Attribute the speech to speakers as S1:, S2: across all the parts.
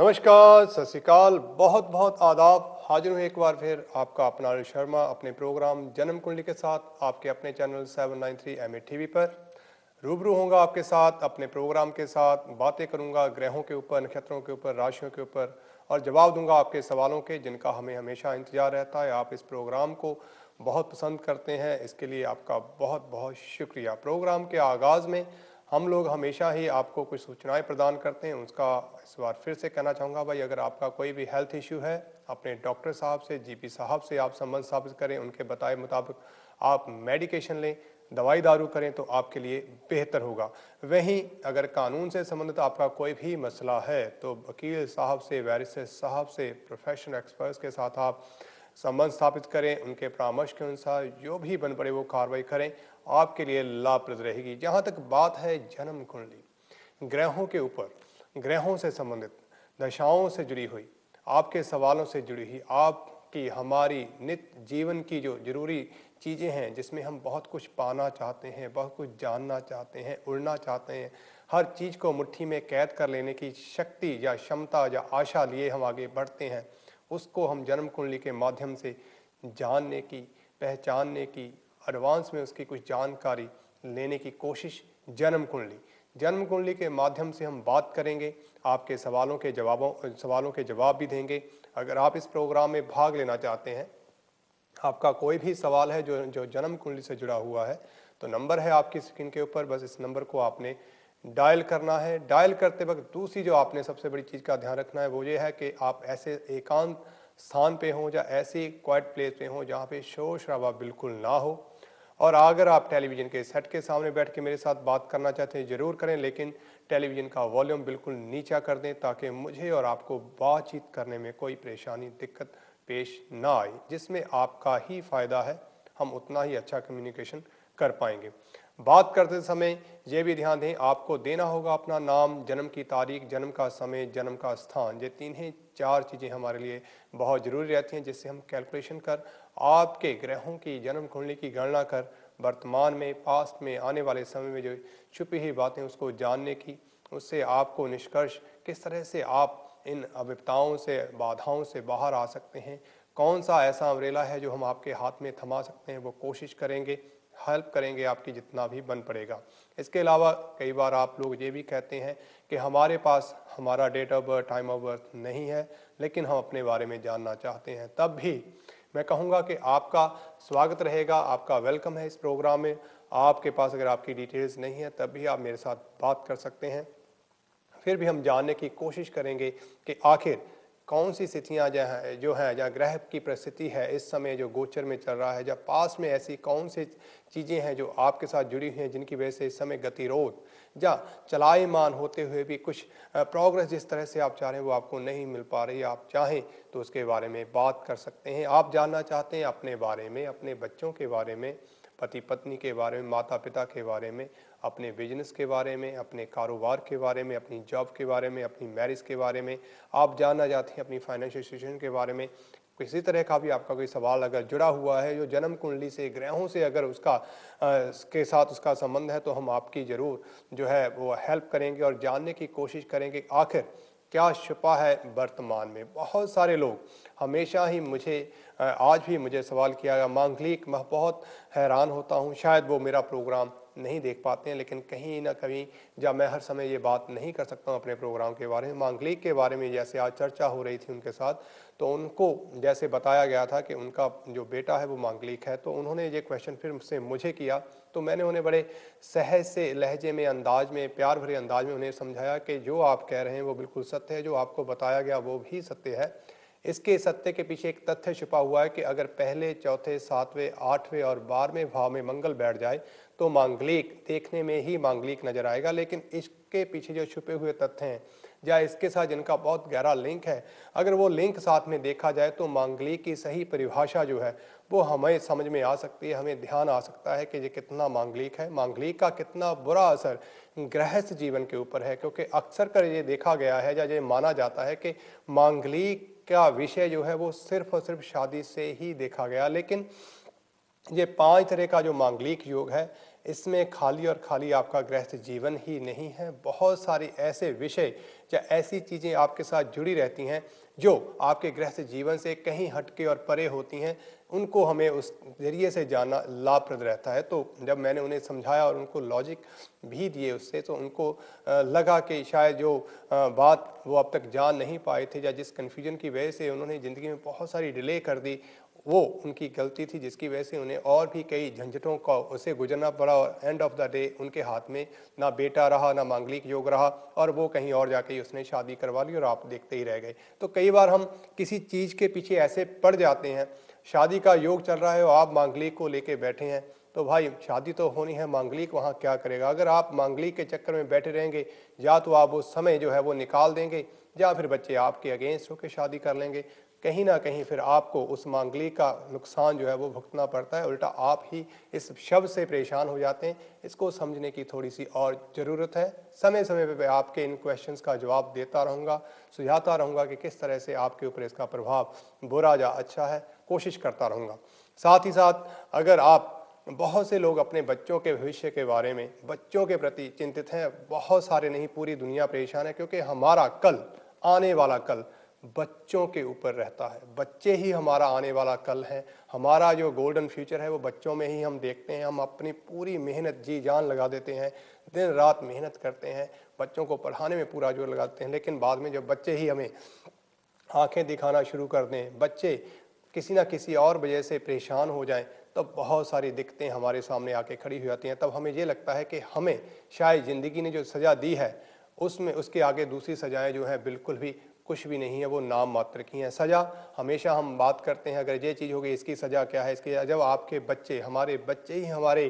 S1: नमस्कार, सत श्री अकाल, बहुत बहुत आदाब। हाजिर हूँ एक बार फिर आपका अपना अनिल शर्मा अपने प्रोग्राम जन्म कुंडली के साथ आपके अपने चैनल 793 MA TV पर। रूबरू होऊंगा आपके साथ, अपने प्रोग्राम के साथ बातें करूंगा ग्रहों के ऊपर, नक्षत्रों के ऊपर, राशियों के ऊपर और जवाब दूंगा आपके सवालों के जिनका हमें हमेशा इंतजार रहता है। आप इस प्रोग्राम को बहुत पसंद करते हैं, इसके लिए आपका बहुत बहुत शुक्रिया। प्रोग्राम के आगाज़ में हम लोग हमेशा ही आपको कुछ सूचनाएं प्रदान करते हैं, उसका इस बार फिर से कहना चाहूँगा भाई, अगर आपका कोई भी हेल्थ इश्यू है अपने डॉक्टर साहब से, जीपी साहब से आप संबंध स्थापित करें, उनके बताए मुताबिक आप मेडिकेशन लें, दवाई दारू करें तो आपके लिए बेहतर होगा। वहीं अगर कानून से संबंधित आपका कोई भी मसला है तो वकील साहब से, वैरिस्टर साहब से, प्रोफेशनल एक्सपर्ट्स के साथ आप संबंध स्थापित करें, उनके परामर्श के अनुसार जो भी बन पड़े वो कार्रवाई करें, आपके लिए लाभप्रद रहेगी। जहाँ तक बात है जन्म कुंडली, ग्रहों के ऊपर, ग्रहों से संबंधित, दशाओं से जुड़ी हुई, आपके सवालों से जुड़ी हुई, आपकी हमारी नित्य जीवन की जो जरूरी चीज़ें हैं जिसमें हम बहुत कुछ पाना चाहते हैं, बहुत कुछ जानना चाहते हैं, उड़ना चाहते हैं, हर चीज़ को मुट्ठी में कैद कर लेने की शक्ति या क्षमता या आशा लिए हम आगे बढ़ते हैं, उसको हम जन्म कुंडली के माध्यम से जानने की, पहचानने की, एडवांस में उसकी कुछ जानकारी लेने की कोशिश जन्म कुंडली के माध्यम से हम बात करेंगे। आपके सवालों के जवाब भी देंगे। अगर आप इस प्रोग्राम में भाग लेना चाहते हैं, आपका कोई भी सवाल है जो जन्म कुंडली से जुड़ा हुआ है, तो नंबर है आपकी स्क्रीन के ऊपर, बस इस नंबर को आपने डायल करना है। डायल करते वक्त दूसरी जो आपने सबसे बड़ी चीज़ का ध्यान रखना है वो ये है कि आप ऐसे एकांत स्थान पे हों या ऐसी क्वाइट प्लेस पे हों जहाँ पे शोर शराबा बिल्कुल ना हो। और अगर आप टेलीविज़न के सेट के सामने बैठ के मेरे साथ बात करना चाहते हैं ज़रूर करें, लेकिन टेलीविज़न का वॉल्यूम बिल्कुल नीचा कर दें ताकि मुझे और आपको बातचीत करने में कोई परेशानी, दिक्कत पेश ना आए। जिसमें आपका ही फ़ायदा है, हम उतना ही अच्छा कम्युनिकेशन कर पाएंगे। बात करते समय ये भी ध्यान दें, आपको देना होगा अपना नाम, जन्म की तारीख, जन्म का समय, जन्म का स्थान। ये तीन ही चार चीज़ें हमारे लिए बहुत ज़रूरी रहती हैं, जिससे हम कैलकुलेशन कर आपके ग्रहों की जन्म कुंडली की गणना कर वर्तमान में, पास्ट में, आने वाले समय में जो छुपी हुई बातें उसको जानने की, उससे आपको निष्कर्ष किस तरह से आप इन विपदाओं से, बाधाओं से बाहर आ सकते हैं, कौन सा ऐसा अम्ब्रेला है जो हम आपके हाथ में थमा सकते हैं, वो कोशिश करेंगे, हेल्प करेंगे आपकी जितना भी बन पड़ेगा। इसके अलावा कई बार आप लोग ये भी कहते हैं कि हमारे पास हमारा date of birth, time of birth नहीं है, लेकिन हम अपने बारे में जानना चाहते हैं, तब भी मैं कहूँगा कि आपका स्वागत रहेगा, आपका वेलकम है इस प्रोग्राम में। आपके पास अगर आपकी डिटेल्स नहीं है तब भी आप मेरे साथ बात कर सकते हैं। फिर भी हम जानने की कोशिश करेंगे कि आखिर कौन सी स्थितियाँ जो हैं, जहाँ ग्रह की परिस्थिति है इस समय जो गोचर में चल रहा है, जब पास में ऐसी कौन सी चीज़ें हैं जो आपके साथ जुड़ी हुई हैं, जिनकी वजह से इस समय गतिरोध या चलायमान होते हुए भी कुछ प्रोग्रेस जिस तरह से आप चाह रहे हैं वो आपको नहीं मिल पा रही। आप चाहें तो उसके बारे में बात कर सकते हैं। आप जानना चाहते हैं अपने बारे में, अपने बच्चों के बारे में, पति पत्नी के बारे में, माता पिता के बारे में, अपने बिजनेस के बारे में, अपने कारोबार के बारे में, अपनी जॉब के बारे में, अपनी मैरिज के बारे में, आप जानना चाहते हैं अपनी फाइनेंशियल सिचुएशन के बारे में, किसी तरह का भी आपका कोई सवाल अगर जुड़ा हुआ है जो जन्म कुंडली से, ग्रहों से अगर उसका के साथ उसका संबंध है, तो हम आपकी ज़रूर जो है वो हेल्प करेंगे और जानने की कोशिश करेंगे आखिर क्या छुपा है वर्तमान में। बहुत सारे लोग हमेशा ही मुझे आज भी मुझे सवाल किया गया मांगलिक, मैं बहुत हैरान होता हूँ, शायद वो मेरा प्रोग्राम नहीं देख पाते हैं, लेकिन कहीं ना कहीं जब मैं हर समय ये बात नहीं कर सकता हूँ अपने प्रोग्राम के बारे में, मांगलिक के बारे में जैसे आज चर्चा हो रही थी उनके साथ, तो उनको जैसे बताया गया था कि उनका जो बेटा है वो मांगलिक है, तो उन्होंने ये क्वेश्चन फिर मुझसे मुझे किया, तो मैंने उन्हें बड़े सहज से लहजे में, अंदाज में, प्यार भरे अंदाज में उन्हें समझाया कि जो आप कह रहे हैं वो बिल्कुल सत्य है, जो आपको बताया गया वो भी सत्य है। इसके सत्य के पीछे एक तथ्य छुपा हुआ है कि अगर पहले, चौथे, सातवें, आठवें और 12वें भाव में मंगल बैठ जाए तो मांगलिक देखने में ही मांगलिक नजर आएगा, लेकिन इसके पीछे जो छुपे हुए तथ्य हैं या इसके साथ जिनका बहुत गहरा लिंक है, अगर वो लिंक साथ में देखा जाए तो मांगलिक की सही परिभाषा जो है वो हमें समझ में आ सकती है, हमें ध्यान आ सकता है कि ये कितना मांगलिक है, मांगलिक का कितना बुरा असर गृहस्थ जीवन के ऊपर है। क्योंकि अक्सर कर ये देखा गया है या ये माना जाता है कि मांगलिक का विषय जो है वो सिर्फ और सिर्फ शादी से ही देखा गया, लेकिन ये 5 तरह का जो मांगलिक योग है इसमें खाली और खाली आपका गृहस्थ जीवन ही नहीं है, बहुत सारे ऐसे विषय या ऐसी चीज़ें आपके साथ जुड़ी रहती हैं जो आपके गृहस्थ जीवन से कहीं हटके और परे होती हैं। उनको हमें उस ज़रिए से जानना लाभप्रद रहता है। तो जब मैंने उन्हें समझाया और उनको लॉजिक भी दिए उससे, तो उनको लगा कि शायद जो बात वो अब तक जान नहीं पाए थे या जिस कन्फ्यूजन की वजह से उन्होंने ज़िंदगी में बहुत सारी डिले कर दी, वो उनकी गलती थी, जिसकी वजह से उन्हें और भी कई झंझटों का उसे गुजरना पड़ा और एंड ऑफ द डे उनके हाथ में ना बेटा रहा, ना मांगलिक योग रहा, और वो कहीं और जाके उसने शादी करवा ली और आप देखते ही रह गए। तो कई बार हम किसी चीज़ के पीछे ऐसे पड़ जाते हैं, शादी का योग चल रहा है और आप मांगलिक को लेके बैठे हैं, तो भाई शादी तो होनी है, मांगलिक वहाँ क्या करेगा? अगर आप मांगलिक के चक्कर में बैठे रहेंगे, या तो आप वो समय जो है वो निकाल देंगे, या फिर बच्चे आपके अगेंस्ट होकर शादी कर लेंगे। कहीं ना कहीं फिर आपको उस मांगलिक का नुकसान जो है वो भुगतना पड़ता है, उल्टा आप ही इस शब्द से परेशान हो जाते हैं। इसको समझने की थोड़ी सी और ज़रूरत है। समय समय पे आपके इन क्वेश्चंस का जवाब देता रहूँगा, सुझाता रहूँगा कि किस तरह से आपके ऊपर इसका प्रभाव बुरा या अच्छा है, कोशिश करता रहूँगा। साथ ही साथ अगर आप, बहुत से लोग अपने बच्चों के भविष्य के बारे में, बच्चों के प्रति चिंतित हैं, बहुत सारे नहीं पूरी दुनिया परेशान है, क्योंकि हमारा कल, आने वाला कल बच्चों के ऊपर रहता है। बच्चे ही हमारा आने वाला कल है। हमारा जो गोल्डन फ्यूचर है वो बच्चों में ही हम देखते हैं। हम अपनी पूरी मेहनत जी जान लगा देते हैं, दिन रात मेहनत करते हैं, बच्चों को पढ़ाने में पूरा जोर लगाते हैं, लेकिन बाद में जब बच्चे ही हमें आंखें दिखाना शुरू कर दें, बच्चे किसी ना किसी और वजह से परेशान हो जाएं, तब बहुत सारी दिक्कतें हमारे सामने आके खड़ी हो जाती हैं। तब हमें ये लगता है कि हमें शायद ज़िंदगी ने जो सज़ा दी है उसमें, उसके आगे दूसरी सज़ाएं जो हैं बिल्कुल भी कुछ भी नहीं है, वो नाम मात्र की हैं। सज़ा हमेशा हम बात करते हैं, अगर ये चीज़ हो गई इसकी सज़ा क्या है, इसकी, जब आपके बच्चे, हमारे बच्चे ही हमारे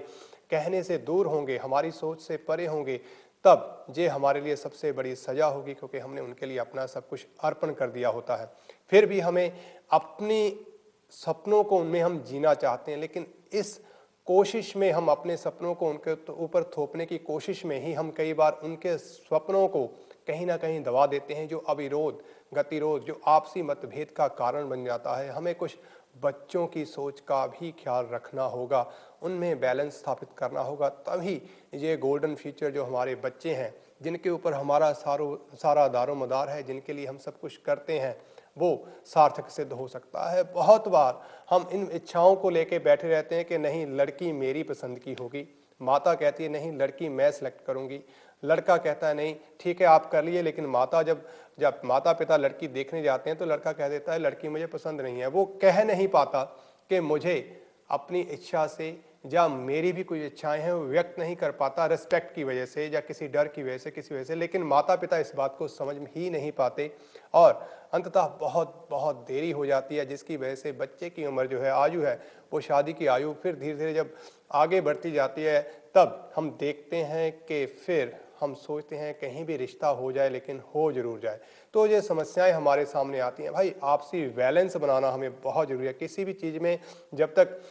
S1: कहने से दूर होंगे, हमारी सोच से परे होंगे, तब ये हमारे लिए सबसे बड़ी सज़ा होगी, क्योंकि हमने उनके लिए अपना सब कुछ अर्पण कर दिया होता है। फिर भी हमें अपनी सपनों को उनमें हम जीना चाहते हैं, लेकिन इस कोशिश में, हम अपने सपनों को उनके ऊपर थोपने की कोशिश में ही हम कई बार उनके सपनों को कहीं ना कहीं दबा देते हैं, जो अविरोध, गतिरोध, जो आपसी मतभेद का कारण बन जाता है। हमें कुछ बच्चों की सोच का भी ख्याल रखना होगा, उनमें बैलेंस स्थापित करना होगा, तभी ये गोल्डन फ्यूचर जो हमारे बच्चे हैं, जिनके ऊपर हमारा सारा दारोमदार है, जिनके लिए हम सब कुछ करते हैं, वो सार्थक सिद्ध हो सकता है। बहुत बार हम इन इच्छाओं को लेके बैठे रहते हैं कि नहीं लड़की मेरी पसंद की होगी, माता कहती है नहीं लड़की मैं सेलेक्ट करूंगी, लड़का कहता है नहीं ठीक है आप कर लिए, लेकिन माता जब जब माता पिता लड़की देखने जाते हैं तो लड़का कह देता है लड़की मुझे पसंद नहीं है। वो कह नहीं पाता कि मुझे अपनी इच्छा से, या मेरी भी कुछ इच्छाएं हैं वो व्यक्त नहीं कर पाता, रिस्पेक्ट की वजह से या किसी डर की वजह से, किसी वजह से, लेकिन माता पिता इस बात को समझ ही नहीं पाते और अंततः बहुत बहुत देरी हो जाती है, जिसकी वजह से बच्चे की उम्र जो है, आयु है, वो शादी की आयु फिर धीरे धीरे जब आगे बढ़ती जाती है, तब हम देखते हैं कि फिर हम सोचते हैं कहीं भी रिश्ता हो जाए, लेकिन हो जरूर जाए। तो ये समस्याएं हमारे सामने आती हैं। भाई आपसी बैलेंस बनाना हमें बहुत जरूरी है। किसी भी चीज़ में जब तक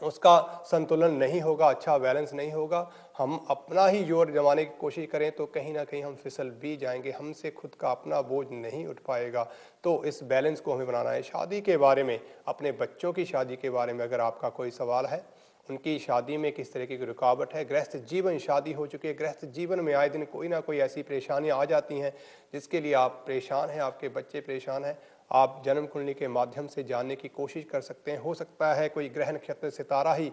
S1: उसका संतुलन नहीं होगा, अच्छा बैलेंस नहीं होगा, हम अपना ही जोर जमाने की कोशिश करें तो कहीं ना कहीं हम फिसल भी जाएंगे, हमसे खुद का अपना बोझ नहीं उठ पाएगा। तो इस बैलेंस को हमें बनाना है। शादी के बारे में, अपने बच्चों की शादी के बारे में अगर आपका कोई सवाल है, उनकी शादी में किस तरह की रुकावट है, गृहस्थ जीवन, शादी हो चुकी है, गृहस्थ जीवन में आए दिन कोई ना कोई ऐसी परेशानियां आ जाती हैं जिसके लिए आप परेशान हैं, आपके बच्चे परेशान हैं, आप जन्म कुंडली के माध्यम से जानने की कोशिश कर सकते हैं। हो सकता है कोई ग्रह नक्षत्र सितारा ही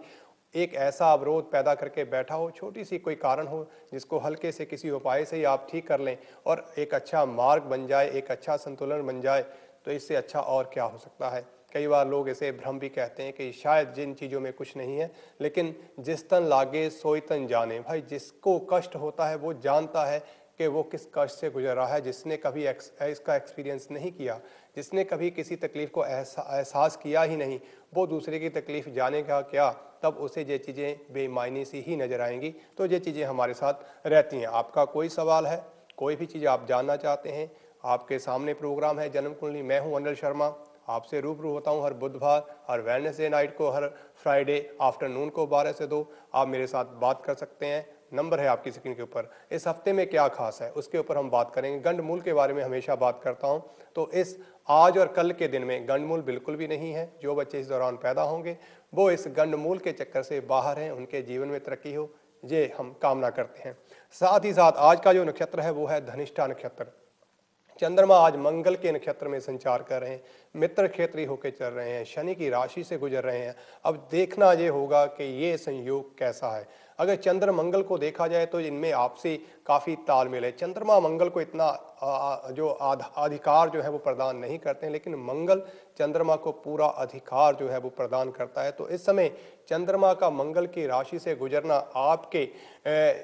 S1: एक ऐसा अवरोध पैदा करके बैठा हो, छोटी सी कोई कारण हो, जिसको हल्के से किसी उपाय से ही आप ठीक कर लें और एक अच्छा मार्ग बन जाए, एक अच्छा संतुलन बन जाए, तो इससे अच्छा और क्या हो सकता है। कई बार लोग ऐसे भ्रम भी कहते हैं कि शायद जिन चीज़ों में कुछ नहीं है, लेकिन जिस तन लागे सोई तन जाने। भाई जिसको कष्ट होता है वो जानता है कि वो किस कष्ट से गुजर रहा है। जिसने कभी इसका एक्सपीरियंस नहीं किया, जिसने कभी किसी तकलीफ को एहसास किया ही नहीं, वो दूसरे की तकलीफ जानेगा क्या, तब उसे ये चीज़ें बेमायनी सी ही नजर आएंगी। तो ये चीज़ें हमारे साथ रहती हैं। आपका कोई सवाल है, कोई भी चीज़ आप जानना चाहते हैं, आपके सामने प्रोग्राम है जन्म कुंडली, मैं हूं अनिल शर्मा, आपसे रूबरू होता हूं हर बुधवार, हर वेडनेसडे नाइट को, हर फ्राइडे आफ्टरनून को 12 से 2। आप मेरे साथ बात कर सकते हैं, नंबर है आपकी स्क्रीन के ऊपर। इस हफ्ते में क्या खास है उसके ऊपर हम बात करेंगे। गंडमूल के बारे में हमेशा बात करता हूं, तो इस आज और कल के दिन में गंडमूल बिल्कुल भी नहीं है। जो बच्चे इस दौरान पैदा होंगे वो इस गंडमूल के चक्कर से बाहर हैं, उनके जीवन में तरक्की हो, ये हम कामना करते हैं। साथ ही साथ आज का जो नक्षत्र है वो है धनिष्ठा नक्षत्र। चंद्रमा आज मंगल के नक्षत्र में संचार कर रहे हैं, मित्र क्षेत्रीय होकर चल रहे हैं, शनि की राशि से गुजर रहे हैं। अब देखना ये होगा कि ये संयोग कैसा है। अगर चंद्र मंगल को देखा जाए तो इनमें आपसी काफी तालमेल है। चंद्रमा मंगल को इतना अधिकार जो है वो प्रदान नहीं करते हैं, लेकिन मंगल चंद्रमा को पूरा अधिकार जो है वो प्रदान करता है। तो इस समय चंद्रमा का मंगल की राशि से गुजरना आपके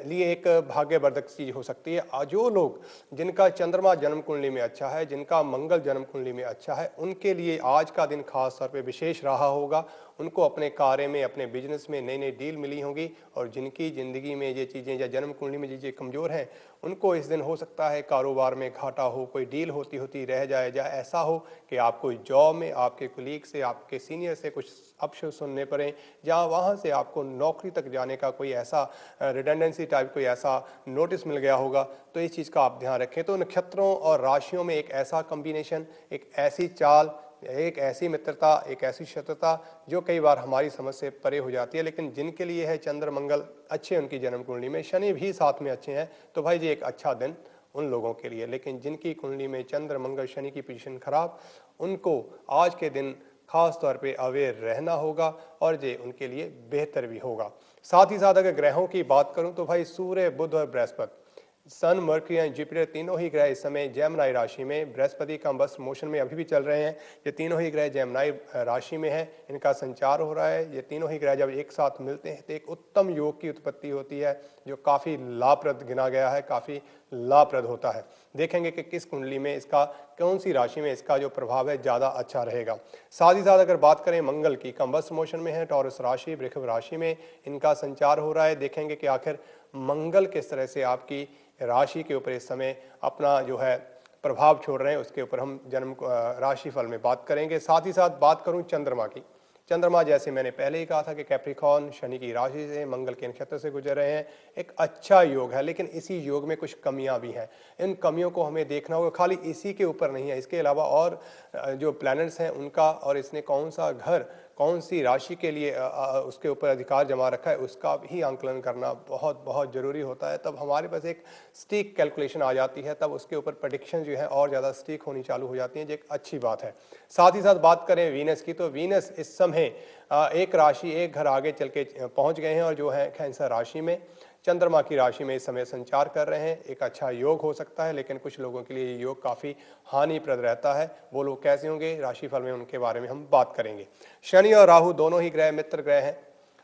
S1: लिए एक भाग्यवर्धक चीज हो सकती है। जो लोग जिनका चंद्रमा जन्म कुंडली में अच्छा है, जिनका मंगल जन्म कुंडली में अच्छा है, उनके लिए आज का दिन खास तौर पे विशेष रहा होगा। उनको अपने कार्य में, अपने बिजनेस में नई नई डील मिली होंगी, और जिनकी जिंदगी में ये चीजें या जन्म कुंडली में चीजें कमजोर हैं, उनको इस दिन हो सकता है कारोबार में घाटा हो, कोई डील होती होती रह जाए, या ऐसा हो कि आप कोई जॉब में आपके कुलीग से, आपके सीनियर से कुछ अपशब्द सुनने पड़े, या वहां से आपको नौकरी तक जाने का कोई ऐसा रिडंडेंसी टाइप कोई ऐसा नोटिस मिल गया होगा। तो इस चीज का आप ध्यान रखें। तो नक्षत्रों और राशियों में एक ऐसा कॉम्बिनेशन, एक ऐसी चाल, एक ऐसी मित्रता, एक ऐसी शत्रुता जो कई बार हमारी समझ से परे हो जाती है। लेकिन जिनके लिए है चंद्र मंगल अच्छे, उनकी जन्म कुंडली में शनि भी साथ में अच्छे हैं, तो भाई जी एक अच्छा दिन उन लोगों के लिए। लेकिन जिनकी कुंडली में चंद्र मंगल शनि की पोजीशन खराब, उनको आज के दिन खास तौर पे अवेयर रहना होगा, और ये उनके लिए बेहतर भी होगा। साथ ही साथ अगर ग्रहों की बात करूं तो भाई सूर्य, बुध और बृहस्पति, सन, मर्क्यूरी एंड जुपिटर तीनों ही ग्रह इस समय जेमिनी राशि में, बृहस्पति का बस मोशन में अभी भी चल रहे हैं। ये तीनों ही ग्रह जेमिनी राशि में है, इनका संचार हो रहा है। ये तीनों ही ग्रह जब एक साथ मिलते हैं तो एक उत्तम योग की उत्पत्ति होती है, जो काफी लाभप्रद गिना गया है, काफी लाभप्रद होता है। देखेंगे कि किस कुंडली में इसका, कौन सी राशि में इसका जो प्रभाव है ज्यादा अच्छा रहेगा। साथ ही साथ अगर बात करें मंगल की, कंबस मोशन में है, टॉरस राशि, वृषभ राशि में इनका संचार हो रहा है। देखेंगे कि आखिर मंगल किस तरह से आपकी राशि के ऊपर इस समय अपना जो है प्रभाव छोड़ रहे हैं, उसके ऊपर हम जन्म राशि फल में बात करेंगे। साथ ही साथ बात करूं चंद्रमा की, चंद्रमा जैसे मैंने पहले ही कहा था कि कैप्रिकॉर्न शनि की राशि से, मंगल के नक्षत्र से गुजर रहे हैं, एक अच्छा योग है। लेकिन इसी योग में कुछ कमियां भी हैं, इन कमियों को हमें देखना होगा। खाली इसी के ऊपर नहीं है, इसके अलावा और जो प्लैनेट्स हैं उनका, और इसने कौन सा घर, कौन सी राशि के लिए उसके ऊपर अधिकार जमा रखा है, उसका भी आंकलन करना बहुत बहुत जरूरी होता है। तब हमारे पास एक स्टीक कैलकुलेशन आ जाती है, तब उसके ऊपर प्रेडिक्शन जो है और ज़्यादा स्टीक होनी चालू हो जाती है, जो एक अच्छी बात है। साथ ही साथ बात करें वीनस की, तो वीनस इस समय एक राशि, एक घर आगे चल के पहुंच गए हैं, और जो है कैंसर राशि में, चंद्रमा की राशि में इस समय संचार कर रहे हैं। एक अच्छा योग हो सकता है, लेकिन कुछ लोगों के लिए ये योग काफी हानिप्रद रहता है। वो लोग कैसे होंगे, राशिफल में उनके बारे में हम बात करेंगे। शनि और राहु दोनों ही ग्रह मित्र ग्रह हैं,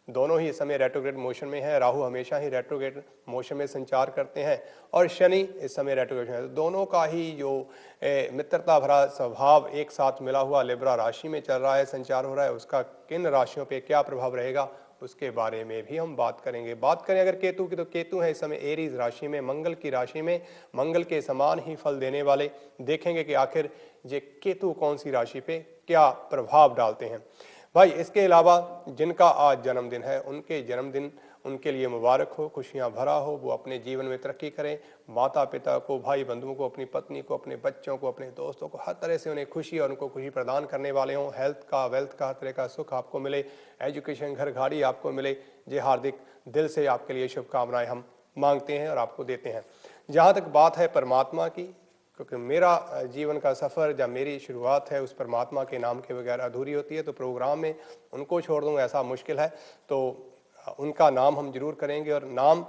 S1: दोनों ही इस समय रेट्रोग्रेड मोशन में है। राहु हमेशा ही रेट्रोग्रेड मोशन में संचार करते हैं, और शनि इस समय रेट्रोग्रेड में है। दोनों का ही जो मित्रता भरा स्वभाव एक साथ मिला हुआ लिब्रा राशि में चल रहा है, संचार हो रहा है, उसका किन राशियों पे क्या प्रभाव रहेगा उसके बारे में भी हम बात करेंगे। बात करें अगर केतु की, तो केतु है इस समय एरीज राशि में, मंगल की राशि में, मंगल के समान ही फल देने वाले। देखेंगे कि आखिर ये केतु कौन सी राशि पे क्या प्रभाव डालते हैं। भाई इसके अलावा जिनका आज जन्मदिन है, उनके जन्मदिन उनके लिए मुबारक हो, खुशियां भरा हो, वो अपने जीवन में तरक्की करें। माता पिता को, भाई बंधुओं को, अपनी पत्नी को, अपने बच्चों को, अपने दोस्तों को, हर तरह से उन्हें खुशी और उनको खुशी प्रदान करने वाले हों। हेल्थ का, वेल्थ का, हर तरह का सुख आपको मिले, एजुकेशन, घर गाड़ी आपको मिले। ये हार्दिक दिल से आपके लिए शुभकामनाएं हम मांगते हैं और आपको देते हैं। जहाँ तक बात है परमात्मा की, क्योंकि मेरा जीवन का सफ़र जब मेरी शुरुआत है उस परमात्मा के नाम के बगैर अधूरी होती है, तो प्रोग्राम में उनको छोड़ दूँ ऐसा मुश्किल है। तो उनका नाम हम जरूर करेंगे, और नाम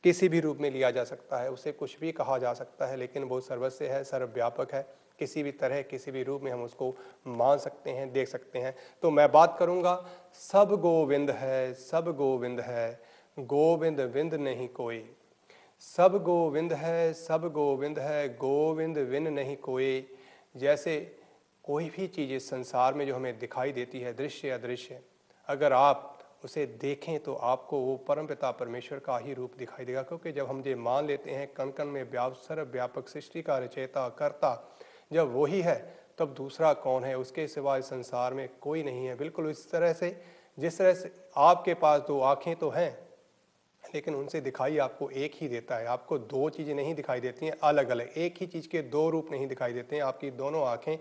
S1: किसी भी रूप में लिया जा सकता है, उसे कुछ भी कहा जा सकता है, लेकिन वो सर्वस्व है, सर्वव्यापक है। किसी भी तरह, किसी भी रूप में हम उसको मान सकते हैं, देख सकते हैं। तो मैं बात करूँगा, सब गोविंद है, सब गोविंद है, गोविंद विंद नहीं कोई। सब गोविंद है, सब गोविंद है, गोविंद विन नहीं कोई। जैसे कोई भी चीज़ इस संसार में जो हमें दिखाई देती है, दृश्य अदृश्य, अगर आप उसे देखें तो आपको वो परमपिता परमेश्वर का ही रूप दिखाई देगा। क्योंकि जब हम ये मान लेते हैं कण कण में सर्वव्यापक सृष्टि का रचयिता करता जब वही है, तब दूसरा कौन है, उसके सिवाय संसार में कोई नहीं है। बिल्कुल इस तरह से, जिस तरह से आपके पास दो आँखें तो हैं, लेकिन उनसे दिखाई आपको एक ही देता है। आपको दो चीज़ें नहीं दिखाई देती हैं अलग अलग, एक ही चीज़ के दो रूप नहीं दिखाई देते हैं। आपकी दोनों आंखें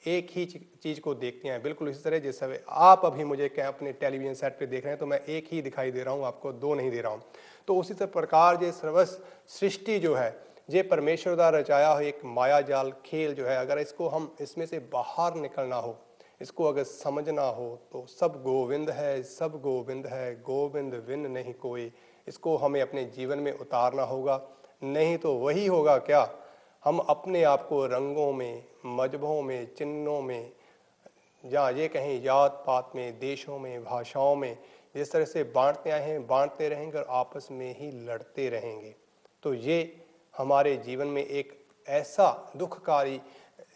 S1: एक ही चीज़ को देखती हैं, बिल्कुल इसी तरह जिस समय आप अभी मुझे क्या अपने टेलीविजन सेट पे देख रहे हैं तो मैं एक ही दिखाई दे रहा हूँ, आपको दो नहीं दे रहा हूँ। तो उसी प्रकार ये सर्वस सृष्टि जो है ये परमेश्वर द्वारा रचाया हुआ एक माया जाल खेल जो है, अगर इसको हम इसमें से बाहर निकलना हो, इसको अगर समझना हो तो सब गोविंद है, सब गोविंद है, गोविंद बिन नहीं कोई। इसको हमें अपने जीवन में उतारना होगा, नहीं तो वही होगा क्या, हम अपने आप को रंगों में, मजहबों में, चिन्हों में, या ये कहें जात पात में, देशों में, भाषाओं में जिस तरह से बांटते आए हैं बांटते रहेंगे और आपस में ही लड़ते रहेंगे। तो ये हमारे जीवन में एक ऐसा दुखकारी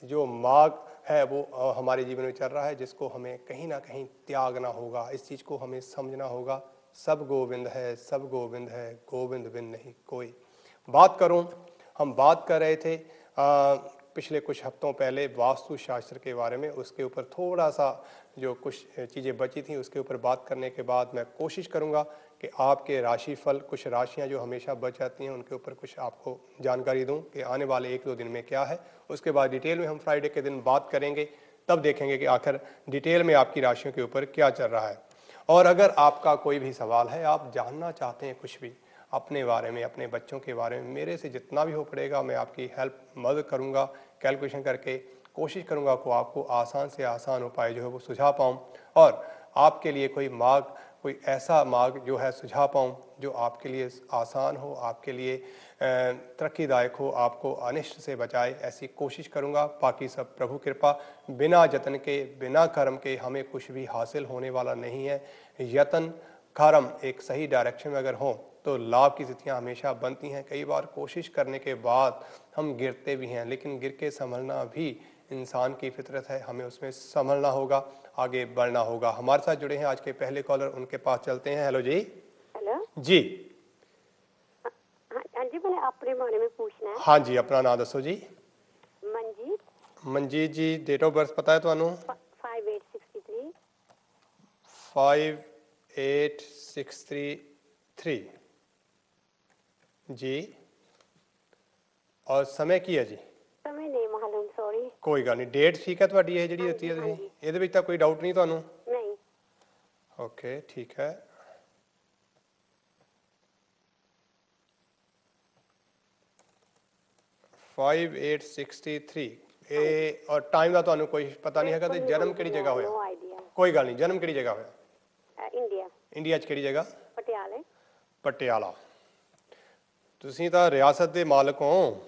S1: जो मार्ग है वो हमारे जीवन में चल रहा है, जिसको हमें कहीं ना कहीं त्यागना होगा। इस चीज़ को हमें समझना होगा, सब गोविंद है, सब गोविंद है, गोविंद बिन नहीं कोई। बात करूं, हम बात कर रहे थे पिछले कुछ हफ्तों पहले वास्तु शास्त्र के बारे में, उसके ऊपर थोड़ा सा जो कुछ चीज़ें बची थी उसके ऊपर बात करने के बाद मैं कोशिश करूंगा कि आपके राशिफल, कुछ राशियां जो हमेशा बच जाती हैं उनके ऊपर कुछ आपको जानकारी दूं कि आने वाले 1-2 दिन में क्या है। उसके बाद डिटेल में हम फ्राइडे के दिन बात करेंगे, तब देखेंगे कि आखिर डिटेल में आपकी राशियों के ऊपर क्या चल रहा है। और अगर आपका कोई भी सवाल है, आप जानना चाहते हैं कुछ भी अपने बारे में, अपने बच्चों के बारे में, मेरे से जितना भी हो पड़ेगा मैं आपकी हेल्प मदद करूंगा, कैलकुलेशन करके कोशिश करूंगा को आपको आसान से आसान उपाय जो है वो सुझा पाऊँ और आपके लिए कोई मार्ग, कोई ऐसा मार्ग जो है सुझा पाऊँ जो आपके लिए आसान हो, आपके लिए तरक्कीदायक हो, आपको अनिष्ट से बचाए, ऐसी कोशिश करूंगा। बाकी सब प्रभु कृपा, बिना यत्न के, बिना कर्म के हमें कुछ भी हासिल होने वाला नहीं है। यत्न कर्म एक सही डायरेक्शन में अगर हो तो लाभ की स्थितियाँ हमेशा बनती हैं। कई बार कोशिश करने के बाद हम गिरते भी हैं, लेकिन गिर के संभलना भी इंसान की फितरत है, हमें उसमें संभलना होगा, आगे बढ़ना होगा। हमारे साथ जुड़े हैं आज के पहले कॉलर, उनके पास चलते हैं। हेलो जी।
S2: हेलो
S1: जी।
S2: हाँ जी, मैंने अपने बारे में पूछना है।
S1: हाँ जी, अपना नाम दसो जी।
S2: मनजीत।
S1: मनजीत जी, डेट ऑफ बर्थ पता है ਤੁਹਾਨੂੰ?
S2: 5863।
S1: 58633 जी। और समय ਕੀ ਹੈ ਜੀ?
S2: समय नहीं मालूम, सॉरी।
S1: ਕੋਈ ਗੱਲ ਨਹੀਂ, ਡੇਟ ਠੀਕ ਹੈ ਤੁਹਾਡੀ ਇਹ ਜਿਹੜੀ ਦਿੱਤੀ ਹੈ ਤੁਸੀਂ? ਇਹਦੇ ਵਿੱਚ ਤਾਂ ਕੋਈ ਡਾਊਟ ਨਹੀਂ ਤੁਹਾਨੂੰ?
S2: नहीं।
S1: ਓਕੇ, ਠੀਕ ਹੈ। फाइव 863 ਇਹ और टाइम ਦਾ ਤੁਹਾਨੂੰ ਕੋਈ ਪਤਾ ਨਹੀਂ ਹੈਗਾ ਤੇ ਜਨਮ ਕਿਹੜੀ ਜਗ੍ਹਾ ਹੋਇਆ?
S2: No idea.
S1: ਕੋਈ ਗੱਲ ਨਹੀਂ, ਜਨਮ ਕਿਹੜੀ ਜਗ੍ਹਾ ਹੋਇਆ?
S2: इंडिया।
S1: ਇੰਡੀਆ 'ਚ ਕਿਹੜੀ ਜਗ੍ਹਾ?
S2: पटियाले।
S1: ਪਟਿਆਲਾ। ਤੁਸੀਂ ਤਾਂ ਰਿਆਸਤ ਦੇ ਮਾਲਕ ਹੋ,